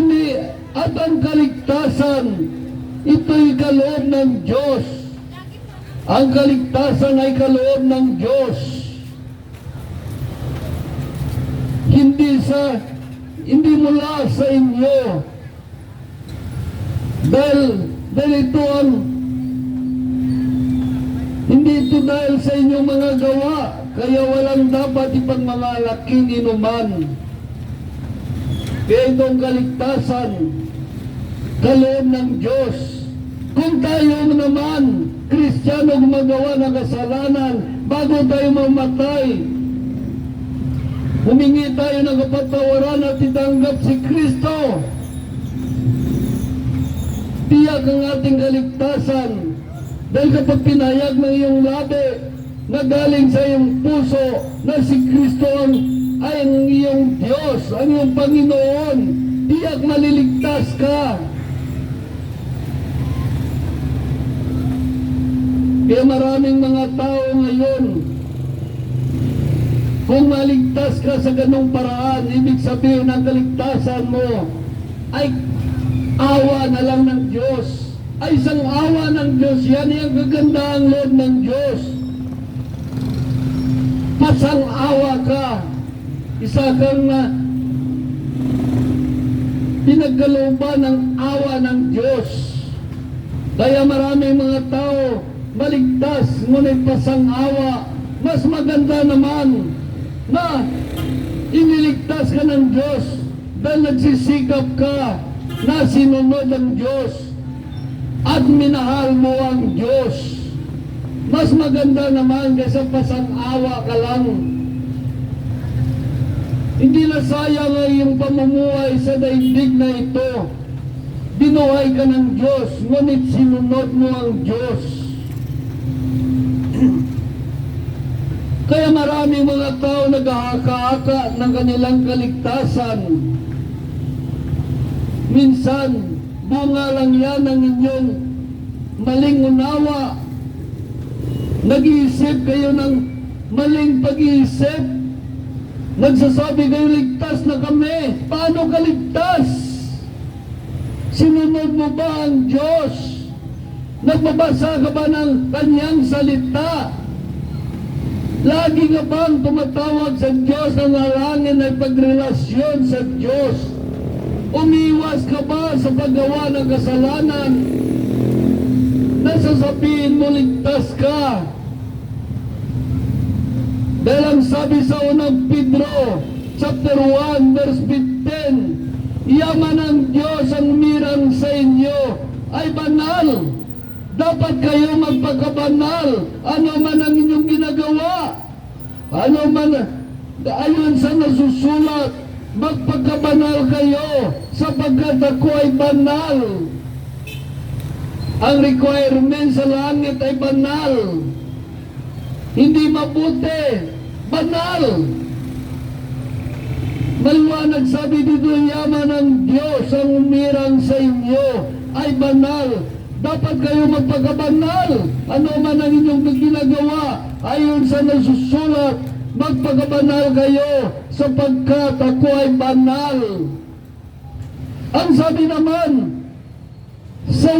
ang kaligtasan ito'y kaloob ng Diyos. Ang kaligtasan ay kaloob ng Diyos. Hindi mula sa inyo. Dahil ito hindi ito dahil sa inyong mga gawa, kaya walang dapat ipagmamalaking inuman. Kaya itong kaligtasan, kaloob ng Diyos. Kung tayo naman, Kristiyano, gumagawa ng kasalanan, bago tayo mamatay, humingi tayo ng kapatawaran at itanggap si Kristo. Tiyak ang ating kaligtasan. Dahil kapag pinayag ng iyong labi na galing sa iyong puso na si Kristo ay ang iyong Diyos, ang iyong Panginoon, tiyak maliligtas ka. Kaya maraming mga tao ngayon, kung maligtas ka sa ganong paraan, ibig sabihin ng kaligtasan mo ay awa na lang ng Diyos. Ay isang awa ng Diyos. Yan yung kagandaang loob ng Diyos. Pasang awa ka. Isa kang pinagkalooban ng awa ng Diyos. Kaya maraming mga tao maligtas, ngunit pasang awa. Mas maganda naman na iniligtas ka ng Diyos dahil nagsisikap ka na sinunod ang Diyos at minahal mo ang Diyos. Mas maganda naman kaysa pasang-awa ka lang. Hindi na sayang ang iyong pamumuhay sa daigdig na ito. Binuhay ka ng Diyos, ngunit sinunod mo ang Diyos. Kaya maraming mga tao naghahaka-haka ng kanilang kaligtasan. Minsan, bunga lang yan ng inyong maling unawa. Nag-iisip kayo ng maling pag-iisip. Nagsasabi kayo, ligtas na kami. Paano ka ligtas? Sinunod mo ba ang Diyos? Nagbabasa ka ba ng kanyang salita? Lagi ka bang tumatawag sa Diyos na nalangin ay pagrelasyon sa Diyos? Umiwas ka ba sa paggawa ng kasalanan? Nasasabihin mo ligtas ka. Dahil ang sabi sa unang Pedro, chapter 1, verse 15, yaman ng Diyos ang mirang sa inyo ay banal. Dapat kayo magpakabanal. Ano man ang inyong ginagawa, ano man, ayon sa nasusulat, magpakabanal kayo sapagkat ako ay banal. Ang requirement sa langit ay banal. Hindi mabuti, banal. Maliwanag sabi dito, yaman ng Diyos ang umirang sa inyo ay banal. Dapat kayo magpakabanal. Ano man ang inyong ginagawa, ayon sa nasusulat, magpakabanal kayo sapagkat ako ay banal. Ang sabi naman sa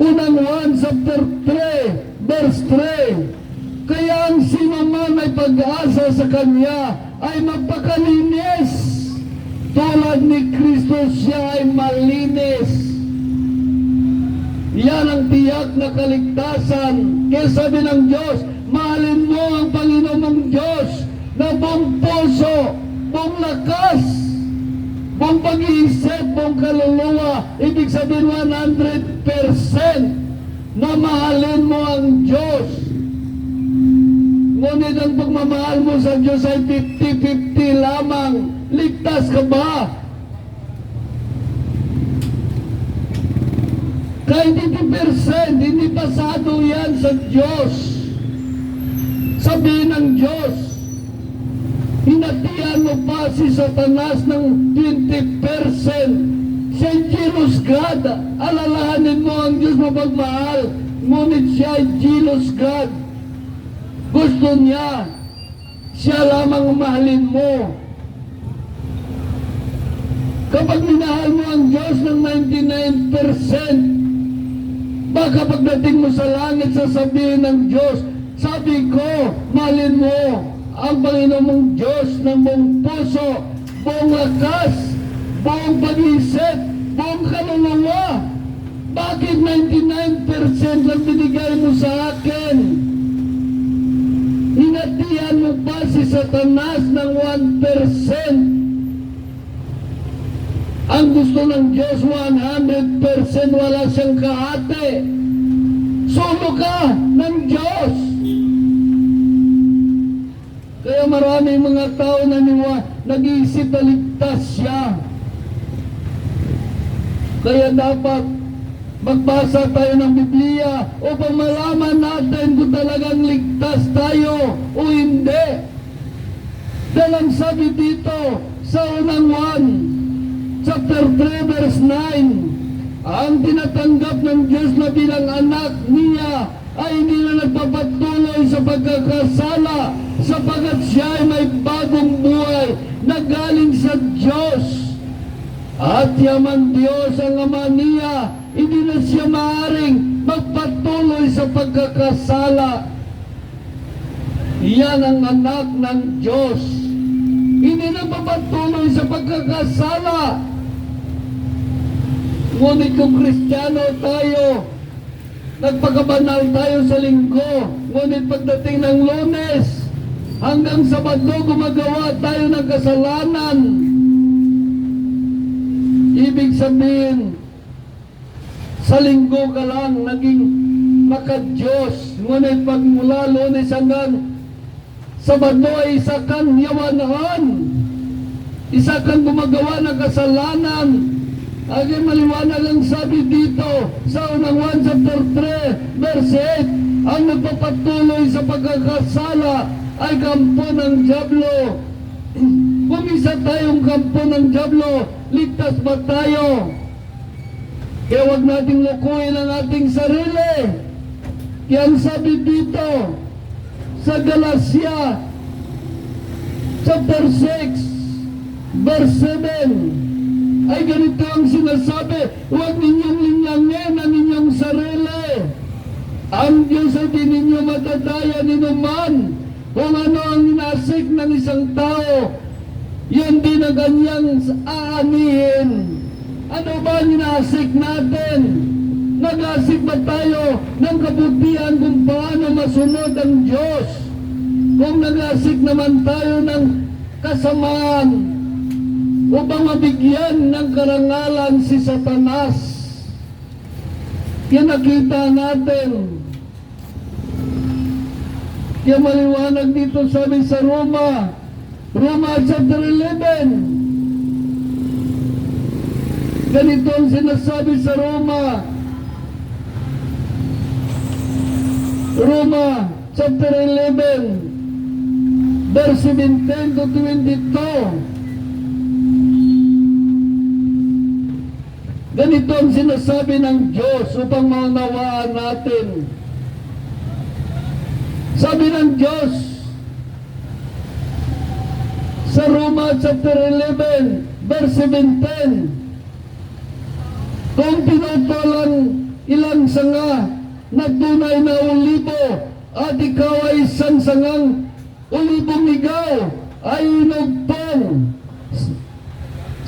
unang 1 chapter 3 verse 3, kaya ang sino man ay pag-asa sa Kanya ay magpakalinis tulad ni Kristo siya ay malinis. Yan ang tiyak na kaligtasan. Kaya sabi ng Diyos, mahalin mo ang Panginoon mong Diyos na buong puso, buong lakas, buong pag-iisip, buong kaluluwa. Ibig sabihin 100% na mahalin mo ang Diyos. Ngunit ang pagmamahal mo sa Diyos ay 50-50 lamang. Ligtas ka ba? Kahit 80%, hindi pasado yan sa Diyos. Sabihin ng Diyos, hinatian mo pa si Satanas ng 20%. Sa Jerusalem God. Alalahanin mo ang Diyos mapagmahal. Ngunit siya ay jealous God. Gusto niya. Siya lamang mahalin mo. Kapag minahal mo ang Diyos ng 99%, baka pagdating mo sa langit, sasabihin ng Diyos, sabi ko, mahalin mo ang Panginoon mong Diyos ng buong puso, buong lakas, buong pag-isip, buong kaluluwa. Bakit 99% lang binigay mo sa akin? Hinatian mo pa si Satanas ng 1%. Ang gusto ng Diyos, 100%, wala siyang kahati. Solo ka ng Diyos. Kaya maraming mga tao na nag-iisip na ligtas siya. Kaya dapat magbasa tayo ng Biblia upang malaman natin kung talagang ligtas tayo o hindi. Dahil ang sabi dito sa unang 1, chapter 3 verse 9, ang tinatanggap ng Diyos na bilang anak niya ay hindi na nagpapatuloy sa pagkakasala, sapagkat siya ay may bagong buhay na galing sa Diyos. At yaman Diyos ang Ama niya, hindi na siya maaaring magpatuloy sa pagkakasala. Yan ang anak ng Diyos. Hindi na mapatuloy sa pagkakasala. Ngunit kung Kristiyano tayo, nagpakabanal tayo sa linggo, ngunit pagdating ng Lunes hanggang Sabado gumagawa tayo ng kasalanan. Ibig sabihin, sa linggo ka lang naging maka-Diyos, ngunit pag mula Lunes hanggang Sabado ay isa kang yawanan, isa kang gumagawa ng kasalanan. Agay maliwanag ang sabi dito sa unang 1 chapter 3 verse 8, ang nagpapatuloy sa pagkakasala ay kampo ng Diablo. Kung isa tayong kampo ng Diablo, ligtas ba tayo? Kaya huwag nating lukuhin ang ating sarili. Kaya ang sabi dito sa Galatia chapter 6 verse 7, ay ganito ang sinasabi, huwag ninyong linlangin ang inyong sarili. Ang Diyos ay di ninyo matadaya ninuman. Kung ano ang inasik ng isang tao, yun din ang kanyang aanihin. Ano ba ang inasik natin? Nag-asik ba tayo ng kabutihan kung paano masunod ang Diyos? Kung nag-asik naman tayo ng kasamaan, upang mabigyan ng karangalan si Satanas. Kaya nakita natin. Kaya maliwanag dito sabi sa Roma chapter 11. Ganito ang sinasabi sa Roma chapter 11 verse 17 to 22. Ganito ang sinasabi ng Diyos upang maunawaan natin. Sabi ng Diyos sa Roma chapter 11 verse 17, kung pinutulang ilang sanga na tunay na olibo at ikaw ay isang sangang olibong ikaw ay inugtong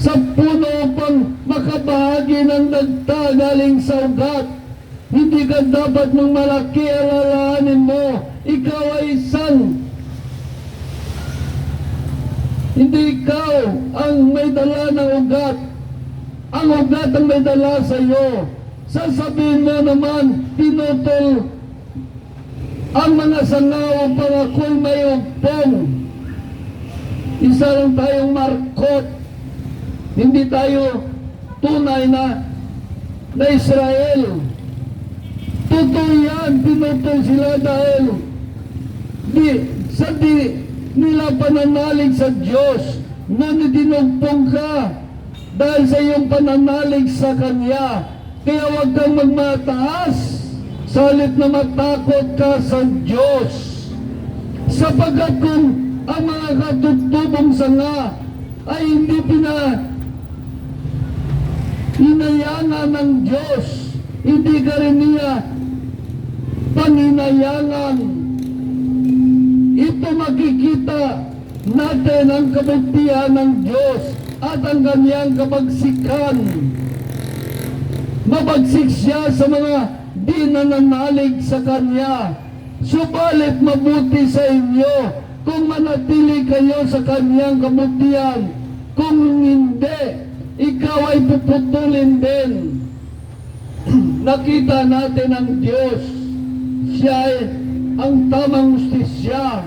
sa puno upang makabahagi ng dagta galing sa ugat. Hindi ka dapat ng malaki, alalahanin mo, ikaw ay isang. Hindi ikaw ang may dala ng ugat. Ang ugat ang may dala sa iyo. Sasabihin mo naman, pinutol ang mga sanga upang ako'y may ugtong. Isa lang tayong markot. Hindi tayo tunay na Israel. Totoo yan, pinutol sila dahil di nila pananalig sa Diyos. Ngunit dinugtong ka dahil sa iyong pananalig sa Kanya. Kaya huwag kang magmataas, salit na matakot ka sa Diyos. Sapagkat kung ang mga katutubong sanga ay hindi hinayangan ng Diyos, hindi ka rin niya panghinayangan. Ito makikita natin ang kabutihan ng Diyos at ang kanyang kabagsikan. Mabagsik siya sa mga di nananalig sa Kanya. Subalit mabuti sa inyo kung manatili kayo sa Kanyang kabutihan. Kung hindi, ikaw ay puputulin din. Nakita natin ang Diyos. Siya ay ang tamang justisya.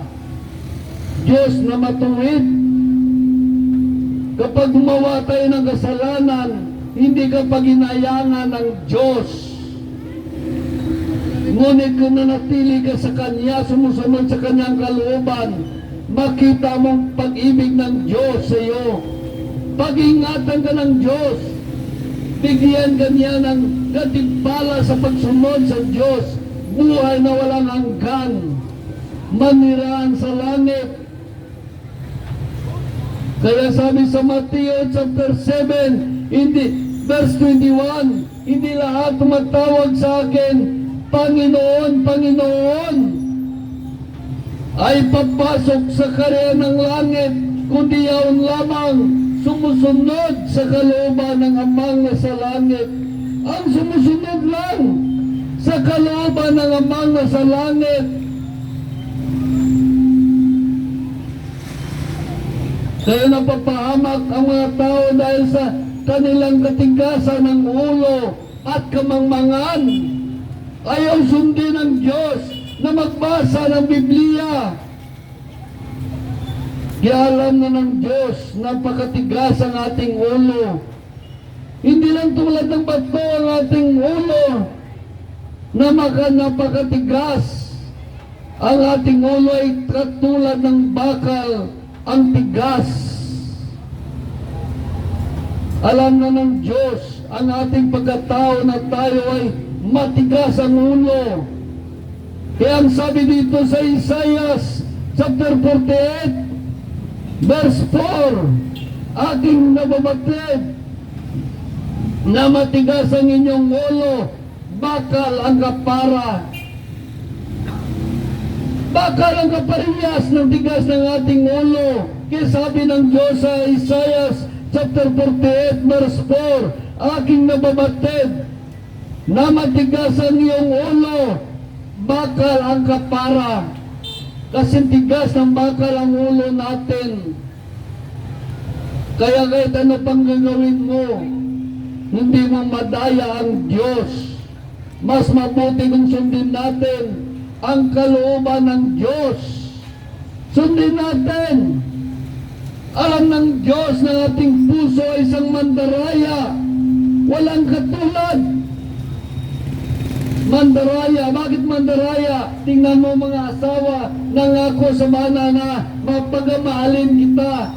Diyos na matuwid. Kapag gumawa tayo ng kasalanan, hindi ka paginayangan ng Diyos. Ngunit kung nanatili ka sa Kanya, sumusunod sa Kanyang kalooban, makita mong pag-ibig ng Diyos sa iyo. Pag-ingatan ka ng Diyos, bigyan ka niya ng katimpala sa pagsunod sa Diyos, buhay na walang hanggan, manirahan sa langit. Kaya sabi sa Mateo chapter 7, verse 21, hindi lahat tumatawag sa akin, Panginoon, Panginoon, ay papasok sa karya ng langit, kundi yaon lamang sumusunod sa kalooban ng Amang nasa langit. Ang sumusunod lang sa kalooban ng Amang nasa langit. Kaya napapahamak ang mga tao dahil sa kanilang katigasan ng ulo at kamangmangan. Ayaw sundin ng Diyos na magbasa ng Biblia. Kaya alam na ng Diyos, napakatigas ang ating ulo. Hindi lang tulad ng bato ang ating ulo na napakatigas. Ang ating ulo ay katulad ng bakal, ang tigas. Alam na ng Diyos ang ating pagkatao na tayo ay matigas ang ulo. Kaya ang sabi dito sa Isaiah chapter 48 verse 4, aking nababatid na matigas ang inyong ulo, bakal ang kapara. Bakal ang kaparehas ng tigas ng ating ulo. Kaya sabi ng Diyos sa Isaiah chapter 48 verse 4, aking nababatid na matigas ang iyong ulo, bakal ang kapara. Kasi tigas ng bakal ang ulo natin. Kaya kahit ano pang gagawin mo, hindi mo madaya ang Diyos. Mas mabuti kung sundin natin ang kalooban ng Diyos. Sundin natin. Alam ng Diyos na ating puso ay isang mandaraya. Walang katulad. Mandaraya. Bakit mandaraya? Tingnan mo mga asawa, nangako sa mana na mapagamahalin kita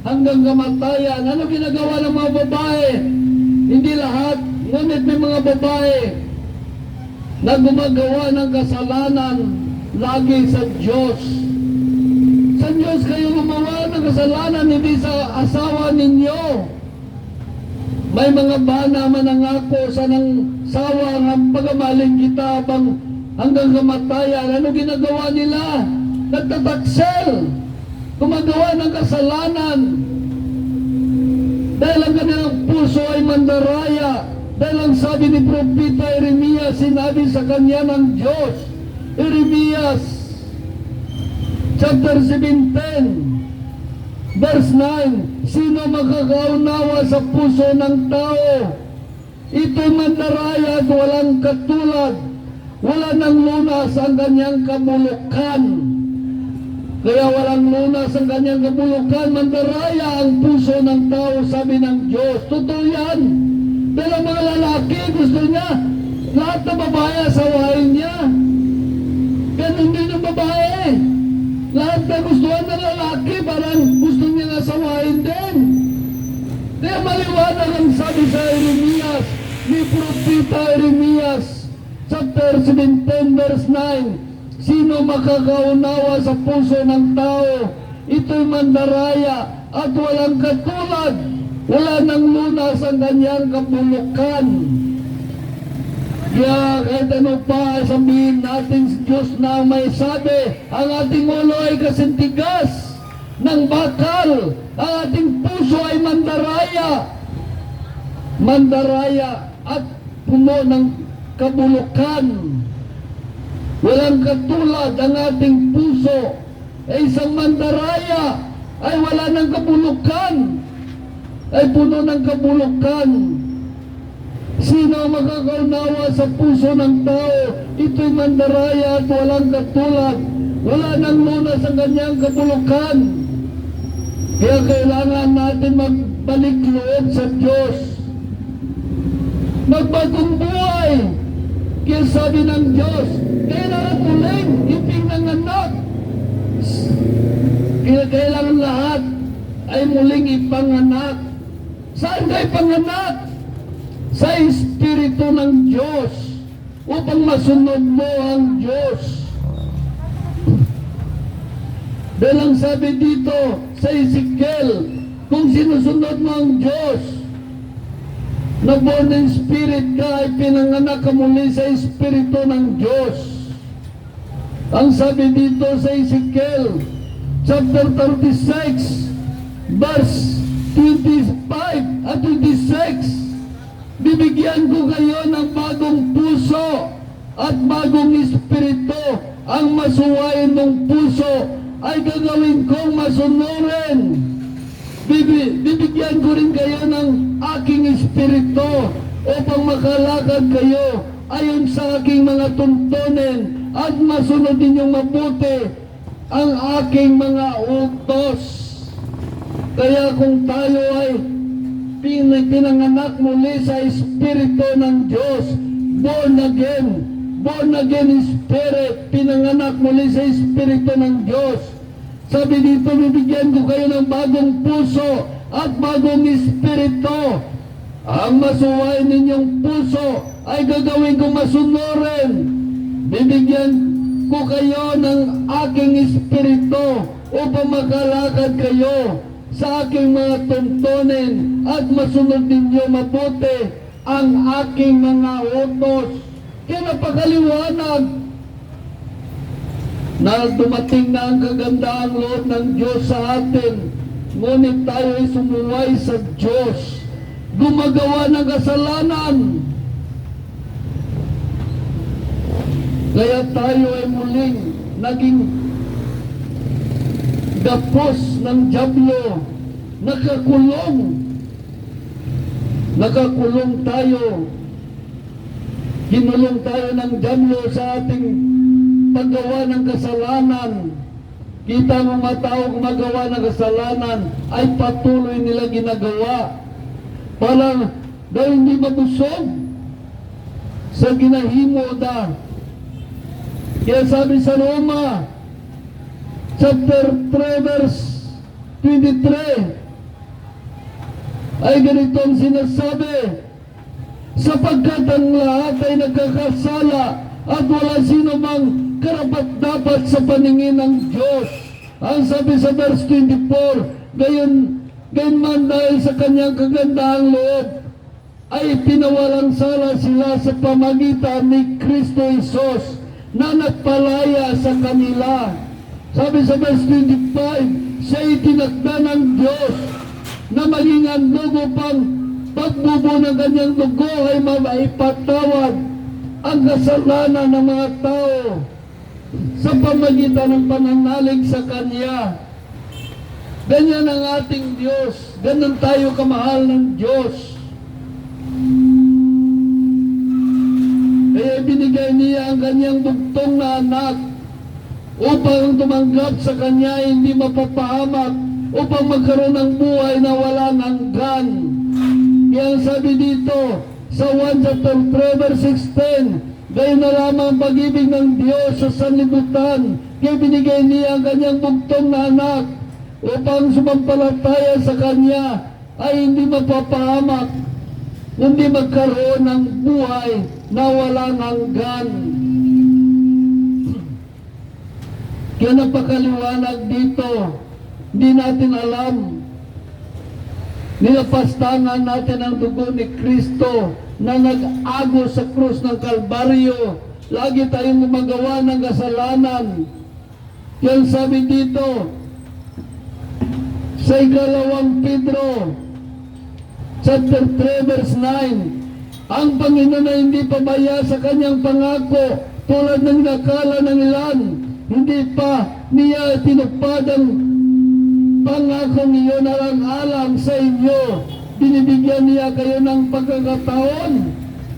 hanggang kamatayan. Ano ginagawa ng mga babae? Hindi lahat, ngunit may mga babae na gumagawa ng kasalanan lagi sa Diyos. Sa Diyos kayo gumawa ng kasalanan, hindi sa asawa ninyo. May mga bana manangako sa nang sawa ng pagamahalin kita hanggang kamatayan. Ano ginagawa nila? Nagtataksel. Gumagawa ng kasalanan. Dahil ang kanilang puso ay mandaraya. Dahil ang sabi ni Propeta Jeremias, sinabi sa kanya ng Diyos, Jeremias chapter 17 verse 9, sino makakaunawa sa puso ng tao? Ito'y mandaraya at walang katulad, wala nang lunas ang kanyang kabulukan. Kaya walang lunas ang kanyang kabulukan, mandaraya ang puso ng tao, sabi ng Diyos. Totoo yan. Pero mga lalaki, gusto niya lahat na babae asawain niya. Ganun din ang babae. Lahat na gustuhan ng lalaki, parang gusto niya asawain din. Kaya maliwanag ang sabi sa Jeremias, ni Propeta Jeremias, chapter 17, verse 9, sino makakaunawa sa puso ng tao? Ito'y mandaraya at walang katulad. Wala nang lunas ang kanyang kabulukan. Kaya kahit ano pa sabihin natin sa Diyos na may sabi, ang ating ulo ay kasintigas ng bakal, ang ating puso ay mandaraya. Mandaraya at puno ng kabulukan. Walang katulad ang ating puso. Ay isang mandaraya ay wala ng kabulukan, ay puno ng kabulukan. Sino makakaunawa sa puso ng tao? Ito'y mandaraya at walang katulad. Wala nang lunas ang kanyang kabulukan. Kaya kailangan natin magbalik loob sa Diyos. Magbagong buhay. Kaya sabi ng Diyos, kailangan muling ipinanganak. Kaya kailangan lahat ay muling ipanganak. Saan kayo panganak? Sa Espiritu ng Diyos, upang masunod mo ang Diyos. Dahil ang sabi dito sa Ezekiel, kung sinusunod mo ang Diyos, na born in spirit ka, ay pinanganak ka muli sa Espiritu ng Diyos. Ang sabi dito sa Ezekiel, chapter 36, verse 25 at 26, bibigyan ko kayo ng bagong puso at bagong espiritu. Ang masuwain ng puso ay gagawin kong masunurin. Bibigyan ko rin kayo ng aking espiritu upang makalakad kayo ayon sa aking mga tuntunin at masunod ninyong mabuti ang aking mga utos. Kaya kung tayo ay pinanganak muli sa Espiritu ng Diyos, born again spirit, pinanganak muli sa Espiritu ng Diyos. Sabi dito, bibigyan ko kayo ng bagong puso at bagong espiritu. Ang masuwain ninyong puso ay gagawin ko masunurin. Bibigyan ko kayo ng aking espiritu upang makalakad kayo sa aking mga tuntunin at masunod ninyo mabuti ang aking mga utos. Kaya napakaliwanag na dumating na ang kagandaang loob ng Diyos sa atin, ngunit tayo ay sumuway sa Diyos, gumagawa ng kasalanan. Kaya tayo ay muling naging gapos ng dyablo, nakakulong tayo, kinulong tayo ng dyablo sa ating paggawa ng kasalanan. Kita mo mga tao gumagawa ng kasalanan ay patuloy nila ginagawa para dahil hindi mabusog sa ginahimo da. Kaya sabi sa Roma chapter 3 verse 23 ay ganito ang sinasabi, sapagkat ang lahat ay nagkakasala at wala sino mang karapat-dapat sa paningin ng Diyos. Ang sabi sa verse 24, gayon man dahil sa kanyang kagandahang loob ay pinawalang sala sila sa pamagitan ni Kristo Jesus na nagpalaya sa kanila. Sabi sa verse 25, siya itinakda ng Diyos na maging handog upang pagbubo ng kanyang dugo ay maipatawad ang kasalanan ng mga tao sa pamagitan ng pananalig sa Kanya. Ganyan ang ating Diyos. Ganun tayo kamahal ng Diyos. Kaya binigay niya ang kanyang bugtong na anak upang tumanggap sa Kanya hindi mapapahamak, upang magkaroon ng buhay na walang hanggan. Kaya ang sabi dito sa 1 chapter 3 verse 16, gayon na lamang pag-ibig ng Diyos sa sanlibutan, kaya binigay niya ang kanyang bugtong na anak upang sumampalataya sa Kanya ay hindi mapapahamak, kundi magkaroon ng buhay na walang hanggan. Kaya napakaliwanag dito, hindi natin alam. Nilapastangan natin ang dugo ni Kristo na nag-agos sa krus ng Kalbaryo. Lagi tayong gumagawa ng kasalanan. Yan sabi dito, sa 2 Pedro, chapter 3, verse 9, ang Panginoon ay hindi pabaya sa kanyang pangako, tulad ng nakala ng ilan. Hindi pa niya tinupad ang pangakong iyon alang-alang sa inyo. Binibigyan niya kayo ng pagkakataon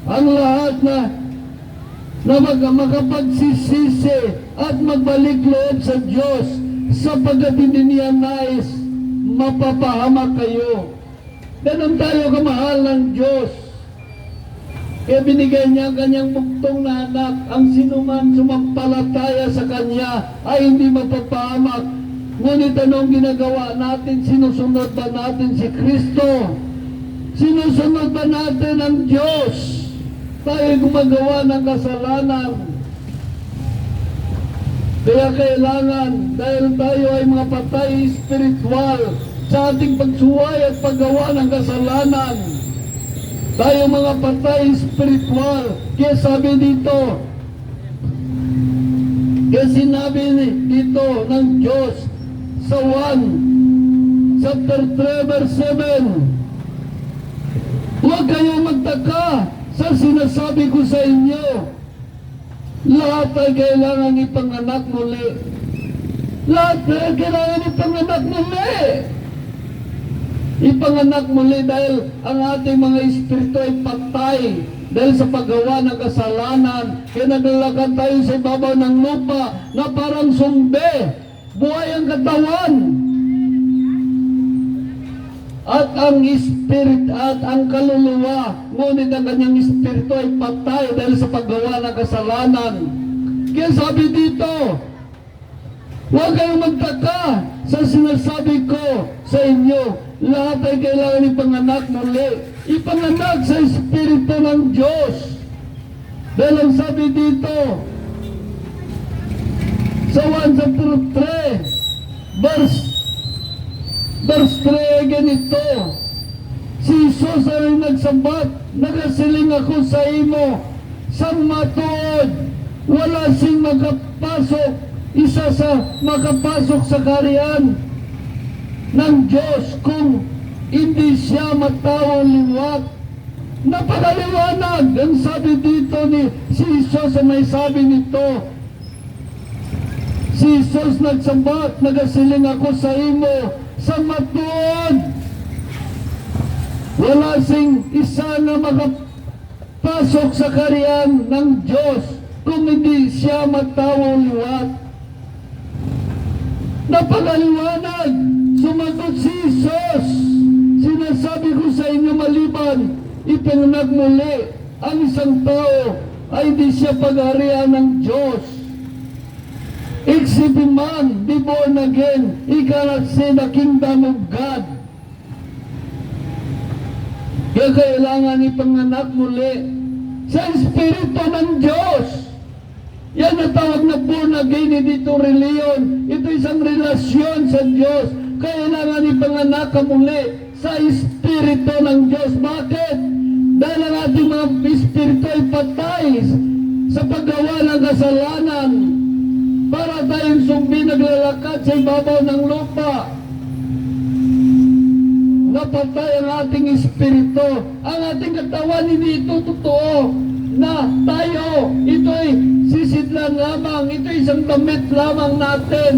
ang lahat na makapagsisisi at magbalik loob sa Diyos, sapagkat hindi niya nais mapapahamak kayo. Ganun tayo kamahal ng Diyos. Kaya binigay niya ang kanyang buktong na anak. Ang sinuman sumampalataya sa kanya ay hindi mapapahamak. Ngunit anong ginagawa natin? Sinusunod ba natin si Kristo? Sinusunod ba natin ang Diyos? Tayo gumagawa ng kasalanan. Kaya kailangan, dahil tayo ay mga patay spiritual sa ating pagsuway at paggawa ng kasalanan, tayo mga patay spiritual. Kaya sabi dito, kaya sinabi dito ng Diyos sa 1 chapter 3 verse 7, huwag kayong magtaka sa sinasabi ko sa inyo, lahat ay kailangan ipanganak muli. Lahat ay kailangan ipanganak muli. Ipanganak muli dahil ang ating mga espiritu ay patay dahil sa paggawa ng kasalanan. Kaya naglalakad tayo sa ibabaw ng lupa na parang sumbe. Buhay ang katawan. At ang spirit at ang kaluluwa, ngunit ang kanyang espiritu ay patay dahil sa paggawa ng kasalanan. Kaya sabi dito, huwag kayong magtaka sa sinasabi ko sa inyo, lahat ay kailangan ipanganak muli. Ipanganak sa espiritu ng Diyos. Dahil ang sabi dito, sa 1 chapter 3, verse 3, ganito, si Jesus ay nagsabat, nagasiling ako sa imo, sang matuod, wala sing makapasok, isa sa makapasok sa kaharian ng Diyos kung hindi siya matawang liwat. Napakaliwanag ang sabi dito ni si Jesus, may sabi nito, si Jesus nagsabat, nagasiling ako sa imo, sa matuod, wala sing isa na makapasok sa kaharian ng Diyos kung hindi siya matawang liwat. Napakaliwanag. Sumagot si Jesus, sinasabi ko sa inyo maliban ipanganak muli ang isang tao ay di siya pagharian ng Diyos. Except a man be born again, he cannot see the kingdom of God. Kaya kailangan ipanganak muli sa Espiritu ng Diyos. Yan ang tawag na born again, dito reliyon. Ito isang relasyon sa Diyos. Kailangan ipanganak ka muli sa Espiritu ng Diyos. Bakit? Dahil ang ating mga Espiritu ay patay sa paggawa ng kasalanan. Para tayong sumbi naglalakad sa ibabaw ng lupa. Napatay ang ating Espiritu. Ang ating katawan, hindi ito totoo na tayo, ito'y sisidlan lamang, ito'y isang damit lamang natin.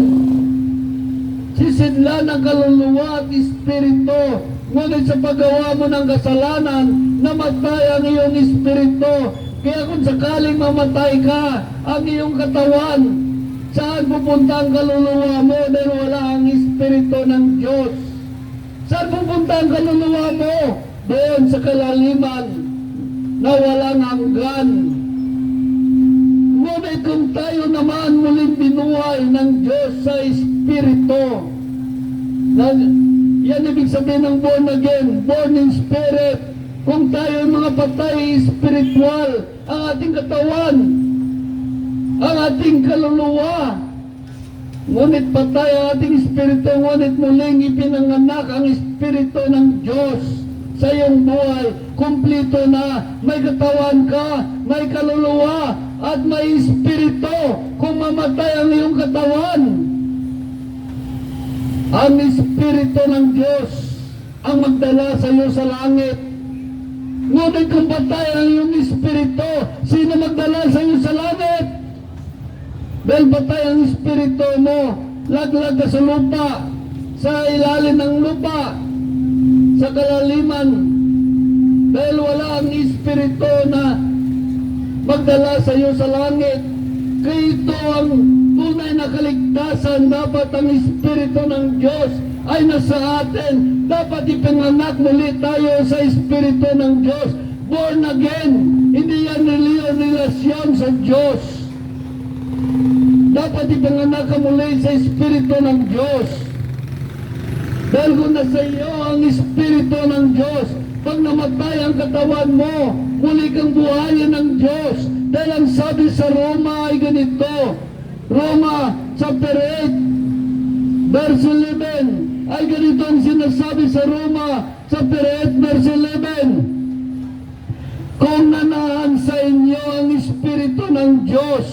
Sisidlan ng kaluluwa at Espiritu. Ngunit sa paggawa mo ng kasalanan, namatay ang iyong Espiritu. Kaya kung sakaling mamatay ka, ang iyong katawan, saan pupunta ang kaluluwa mo dahil wala ang Espiritu ng Diyos? Saan pupunta ang kaluluwa mo? Doon sa kalaliman na walang hanggan. Ngunit kung tayo naman muling binuhay ng Diyos sa Espiritu, Yan ibig sabihin ng born again, born in spirit. Kung tayo ay mga patay spiritual, ang ating katawan, ang ating kaluluwa, ngunit patay ang ating espiritu, ngunit muling ipinanganak ang espiritu ng Diyos sa iyong buhay. Kumplito na, may katawan ka, may kaluluwa, at may espiritu. Kung mamatay ang iyong katawan, ang espiritu ng Diyos ang magdala sa iyo sa langit. Ngunit kung patay ang iyong espiritu, sino magdala sa iyo sa langit? Dahil patay ang espiritu mo, laglag ka sa lupa, sa ilalim ng lupa, sa kalaliman. Dahil wala ang espiritu na magdala sa iyo sa langit. Kaya ito ang tunay na kaligtasan. Dapat ang espiritu ng Diyos ay nasa atin. Dapat ipinganak muli tayo sa espiritu ng Diyos. Born again. Hindi yan relasyon sa Diyos. Dapat ipinganak ka muli sa espiritu ng Diyos. Dahil kung nasa iyo ang espiritu ng Diyos, pag namatay ang katawan mo, muli kang buhayin ng Diyos. Dahil ang sabi sa Roma ay ganito, Roma chapter 8 verse 11, ay ganito ang sinasabi sa Roma chapter 8 verse 11, kung nanahan sa inyo ang espiritu ng Diyos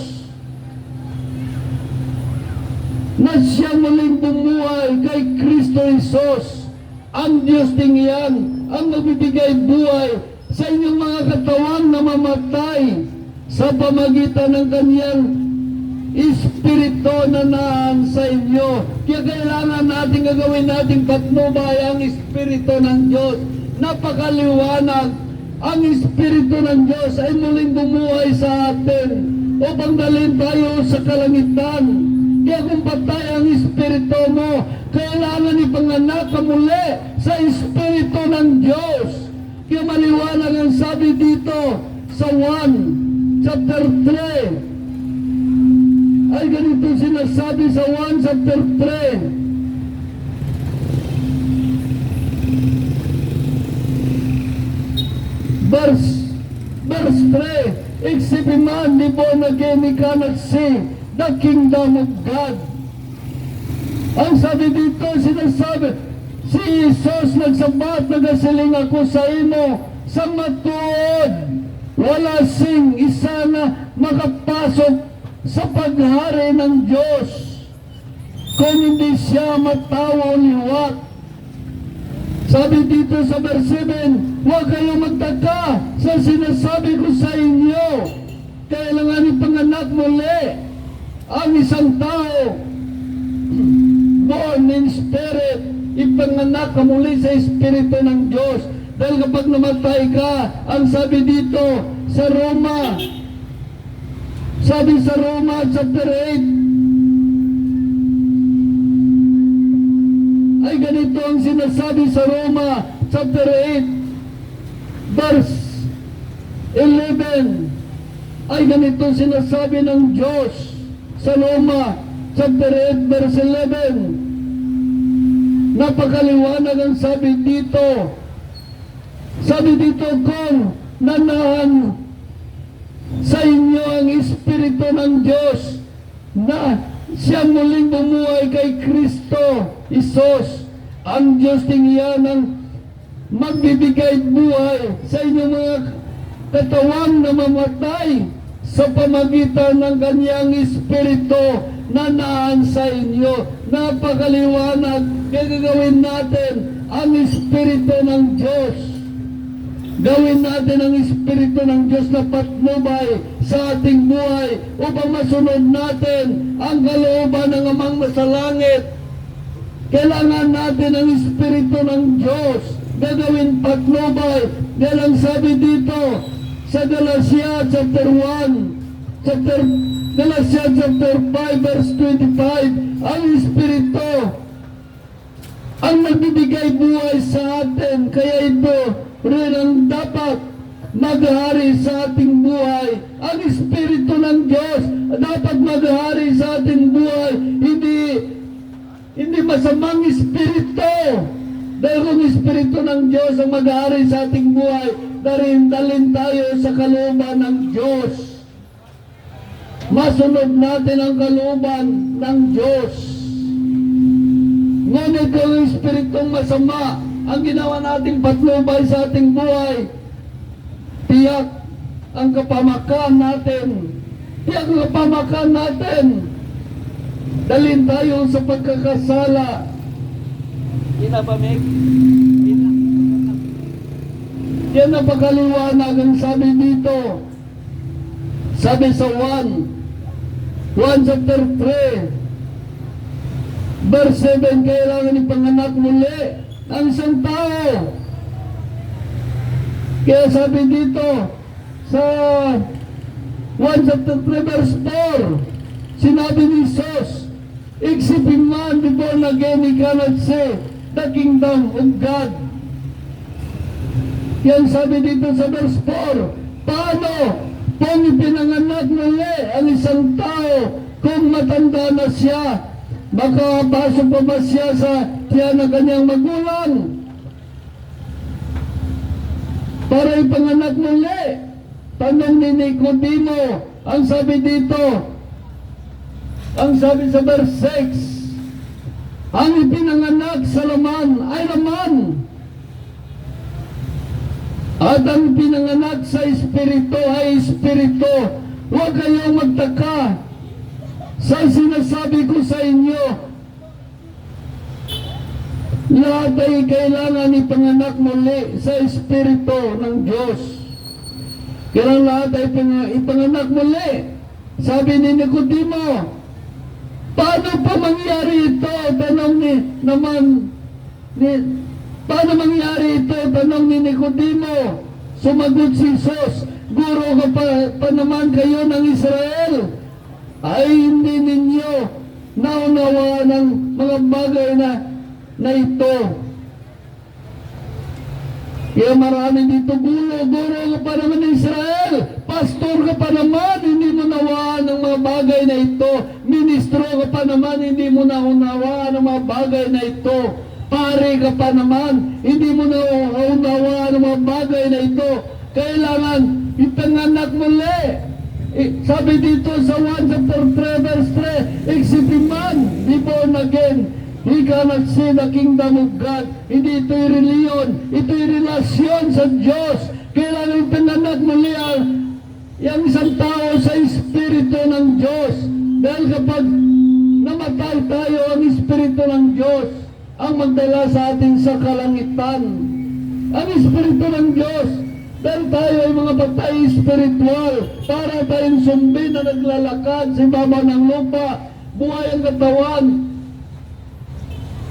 na siya muling bumuhay kay Kristo Jesus, ang Diyos ding yan ang magbibigay buhay sa inyong mga katawan na mamatay sa pamagitan ng kanyang espiritu na naan sa inyo. Kaya kailangan natin gagawin natin patnubay ang espiritu ng Diyos. Napakaliwanag. Ang espiritu ng Diyos ay muling bumuhay sa atin upang dalhin tayo sa kalangitan. Kaya kung patay ang espiritu mo, kailangan ipanganak ka muli sa espiritu ng Diyos. Kaya maliwanag ang sabi dito sa 1 chapter 3. Ay ganito sinasabi sa 1 chapter 3. Verse 3. Except a man be born again, he cannot see the kingdom of God. Ang sabi dito, sinasabi, si Jesus nagsabat, nagasiling ako sa imo, sa matuod, wala sing isa na makapasok sa paghari ng Diyos kung hindi siya matawa o liwat. Sabi dito sa verse 7, huwag kayong magtaka sa sinasabi ko sa inyo. Kailangan ipanganak muli ang isang tao. Born in spirit, ipanganak ka muli sa espiritu ng Diyos. Dahil kapag namatay ka, ang sabi dito sa Roma, sabi sa Roma chapter 8, ay ganito ang sinasabi sa Roma chapter 8 verse 11, ay ganito sinasabi ng Diyos sa Roma chapter 8 verse 11. Napakaliwanag ang sabi dito. Sabi dito, kung nanahan sa inyo ang espiritu ng Diyos na siya muling bumuhay kay Kristo Jesus, ang Diyos din yan ang magbibigay buhay sa inyong mga katawan na mamatay sa pamagitan ng kanyang espiritu na naan sa inyo. Napakaliwanag. Kaya gagawin natin ang espiritu ng Diyos. Gawin natin ang espiritu ng Diyos na patnubay sa ating buhay upang masunod natin ang kalooban ng Amang nasa langit. Kailangan natin ang espiritu ng Diyos gagawin patnubay. Dahil ang sabi dito sa Galatia chapter 1, Galatia chapter 5 verse 25, ang espiritu ang nagbibigay buhay sa atin. Kaya ito rin ang dapat maghari sa ating buhay. Ang espiritu ng Diyos dapat maghari sa ating buhay. Hindi masamang espiritu. ng Diyos ang mag-aari sa ating buhay, dalhin tayo sa kalooban ng Diyos. Masunod natin ang kalooban ng Diyos. Ngunit yung espiritong masama, ang ginawa nating patnubay sa ating buhay, tiyak ang kapamakan natin. Tiyak ang kapamakan natin. Dalhin tayo sa pagkakasala. Ina ba, Meg? Yan ang pagkaliwanag ang sabi dito. Sabi sa 1 chapter 3, verse 7, kailangan ipanganak muli ang isang tao. Kaya sabi dito sa 1 chapter 3 verse 4, sinabi ni Jesus, except a man be born again, he cannot see the kingdom of God. Yan sabi dito sa verse 4. Paano kung ipinanganak muli ang isang tao kung matanda na siya? Makapasok pa ba siya sa tiyan ng kanyang magulang para ipanganak muli? Tanong ni Nicodemo. Ang sabi dito, ang sabi sa verse 6, ang ipinanganak sa laman ay laman, at ang pinanganak sa Espiritu ay Espiritu. Huwag kayong magtaka sa sinasabi ko sa inyo. Lahat ay kailangan ipanganak muli sa Espiritu ng Diyos. Kaya lahat ay ipanganak muli. Sabi ni Nicodemo, paano pa mangyari ito? Tanong paano mangyari ito? Tanong ni Nicodemo. Sumagot si Jesus, guro ka pa naman kayo ng Israel. Ay hindi ninyo naunawaan ng mga bagay na ito. Kaya marami dito, guro ka pa naman ng Israel. Pastor ka pa naman, hindi mo nawaan ng mga bagay na ito. Ministro ka pa naman, hindi mo naunawaan ng mga bagay na ito. Pare ka pa naman, hindi mo naunawaan ng mga bagay na ito. Kailangan ipanganak muli. Sabi dito sa 1 chapter 3 verse 3, except a man be born again, he cannot see the kingdom of God. Hindi ito'y reliyon, ito'y relasyon sa Diyos. Kailangan ipanganak muli ang isang tao sa Espiritu ng Diyos. Dahil kapag namatay tayo, ang Espiritu ng Diyos ang magdala sa atin sa kalangitan. Ang Espiritu ng Diyos, dahil tayo ay mga patay espiritual, para tayong sumbi na naglalakad sa baba ng lupa, buhay ang katawan.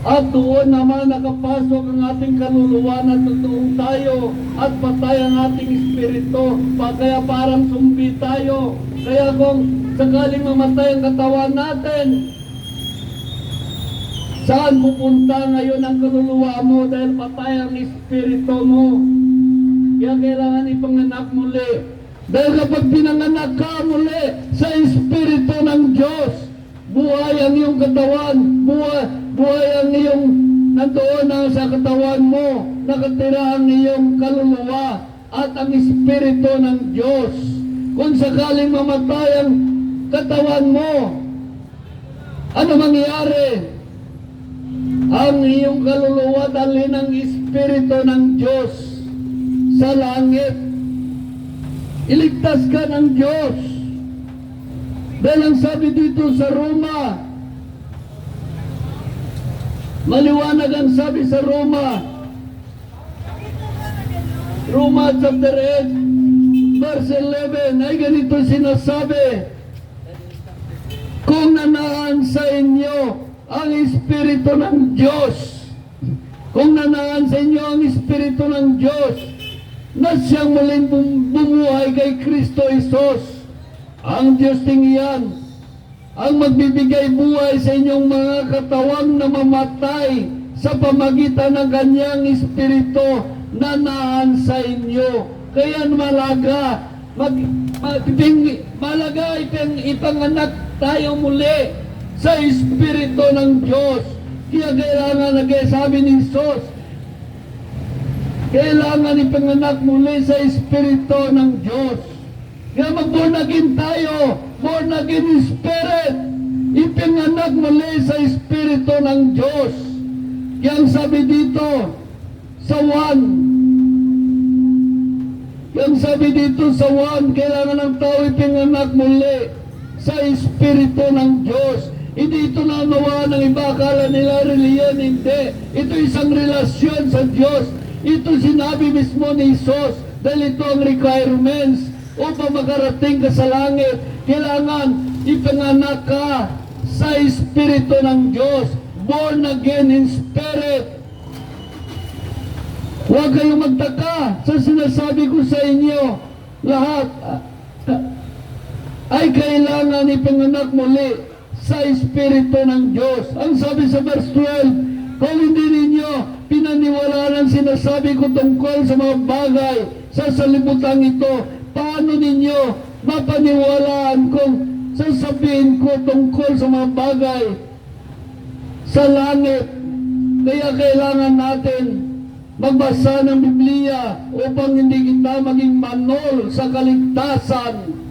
At doon naman nakapasok ang ating kaluluwa na totoong tayo at patay ang ating espiritu. Kaya parang sumbi tayo. Kaya kung sakaling mamatay ang katawan natin, saan pupunta ngayon ang kaluluwa mo dahil patay ang espiritu mo? Kaya kailangan ipanganak muli. Dahil kapag pinanganak ka muli sa Espiritu ng Diyos, buhay ang iyong katawan, buhay ang iyong nandoon na sa katawan mo, nakatira ang iyong kaluluwa at ang Espiritu ng Diyos. Kung sakaling mamatay ang katawan mo, ano mangyayari? Ang iyong kaluluwa dalhin ng Espiritu ng Diyos sa langit. Iligtas ka ng Diyos. Dahil ang sabi dito sa Roma, maliwanag ang sabi sa Roma chapter 8 verse 11 ay ganito sinasabi, kung nanaan sa inyo ang Espiritu ng Diyos, kung nanaan sa inyo ang Espiritu ng Diyos, na siyang muling bumuhay kay Kristo Jesus, ang Diyos tingyan ang magbibigay buhay sa inyong mga katawang namamatay sa pamagitan ng kanyang Espiritu na naan sa inyo. Kaya malaga ipanganak tayo muli sa Espiritu ng Diyos. Kaya kailangan nagsabi ni Jesus, kailangan ipanganak muli sa Espiritu ng Diyos. Kaya mag-born again tayo, born again in Spirit, ipinganak muli sa Espiritu ng Diyos. Kaya ang sabi dito sa 1, kailangan ng tao ipinganak muli sa Espiritu ng Diyos. Hindi ito nanawa ng iba, akala nila reliyon, hindi. Ito isang relasyon sa Diyos. Ito sinabi mismo ni Jesus, dahil ito ang requirements upang makarating ka sa langit. Kailangan ipinganak ka sa Espiritu ng Diyos, born again in Spirit. Huwag kayong magtaka sa sinasabi ko sa inyo. Lahat ay kailangan ipinganak muli sa Espiritu ng Diyos. Ang sabi sa verse 12, kung hindi ninyo pinaniwalaan ang sinasabi ko tungkol sa mga bagay sa salibutan ito, paano ninyo mapaniwalaan kung sasabihin ko tungkol sa mga bagay sa langit? Kaya kailangan natin magbasa ng Biblia upang hindi kita maging manol sa kaligtasan.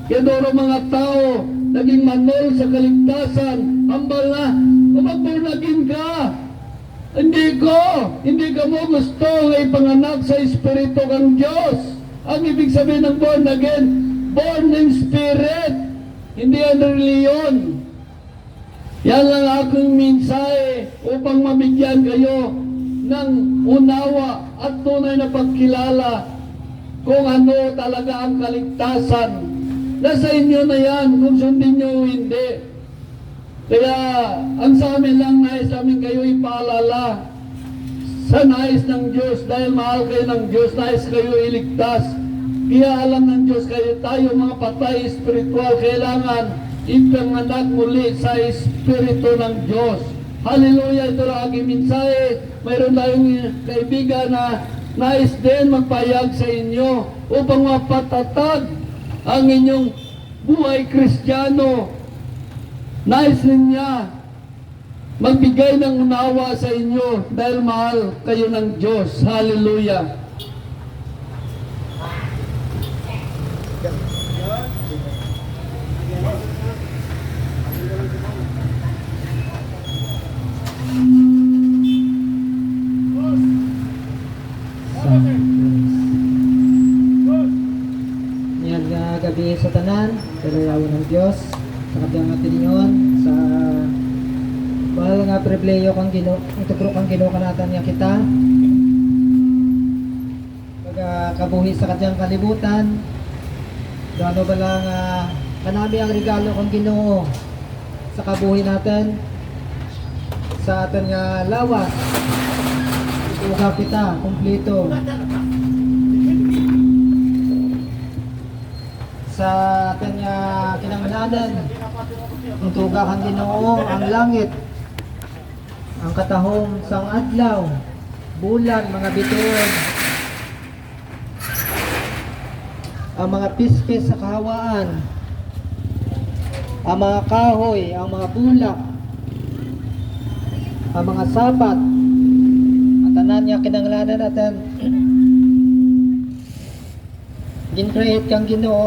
Kaya doon mga tao naging manol sa kaligtasan, hambal na, mag-born-again ka. Hindi ka mo gusto ay panganak sa Espiritu ng Diyos. Ang ibig sabihin ng born again, born in Spirit, hindi ang reliyon. Yan lang aking mensahe upang mabigyan kayo ng unawa at tunay na pagkilala kung ano talaga ang kaligtasan. Nasa inyo na yan kung sundin nyo o hindi. Kaya ang sa amin lang, nais namin kayo ipaalala sa nais ng Diyos, dahil mahal kayo ng Diyos, nais kayo iligtas. Kaya alam ng Diyos kayo, tayo mga patay espiritual, kailangan ipanganak muli sa Espiritu ng Diyos. Hallelujah, ito lang aking mensahe. Mayroon tayong kaibigan na nais din magpayag sa inyo upang mapatatag ang inyong buhay Kristiyano. Nais niya magbigay ng unawa sa inyo dahil mahal kayo ng Diyos. Hallelujah. Gabi sa tanan, karayawan ng Diyos, sa kabyang natin ninyon, sa mahal nga pribileyo kang itugro kang ginukanatan niya kita, pagkabuhi sa kadyang kalibutan, gano ba lang kanami ang regalo kang Ginoo sa kabuhi natin, sa atin nga lawas, ituga kita, kumplito. Sa ating kinangalanan, ang tugahan Ginoo ang langit, ang katahong sang adlaw, bulan, mga bituon, ang mga pispis sa kahawaan, ang mga kahoy, ang mga bulak, ang mga sapat, at tanan niya kinangalanan natin, gin-create kang Ginoo.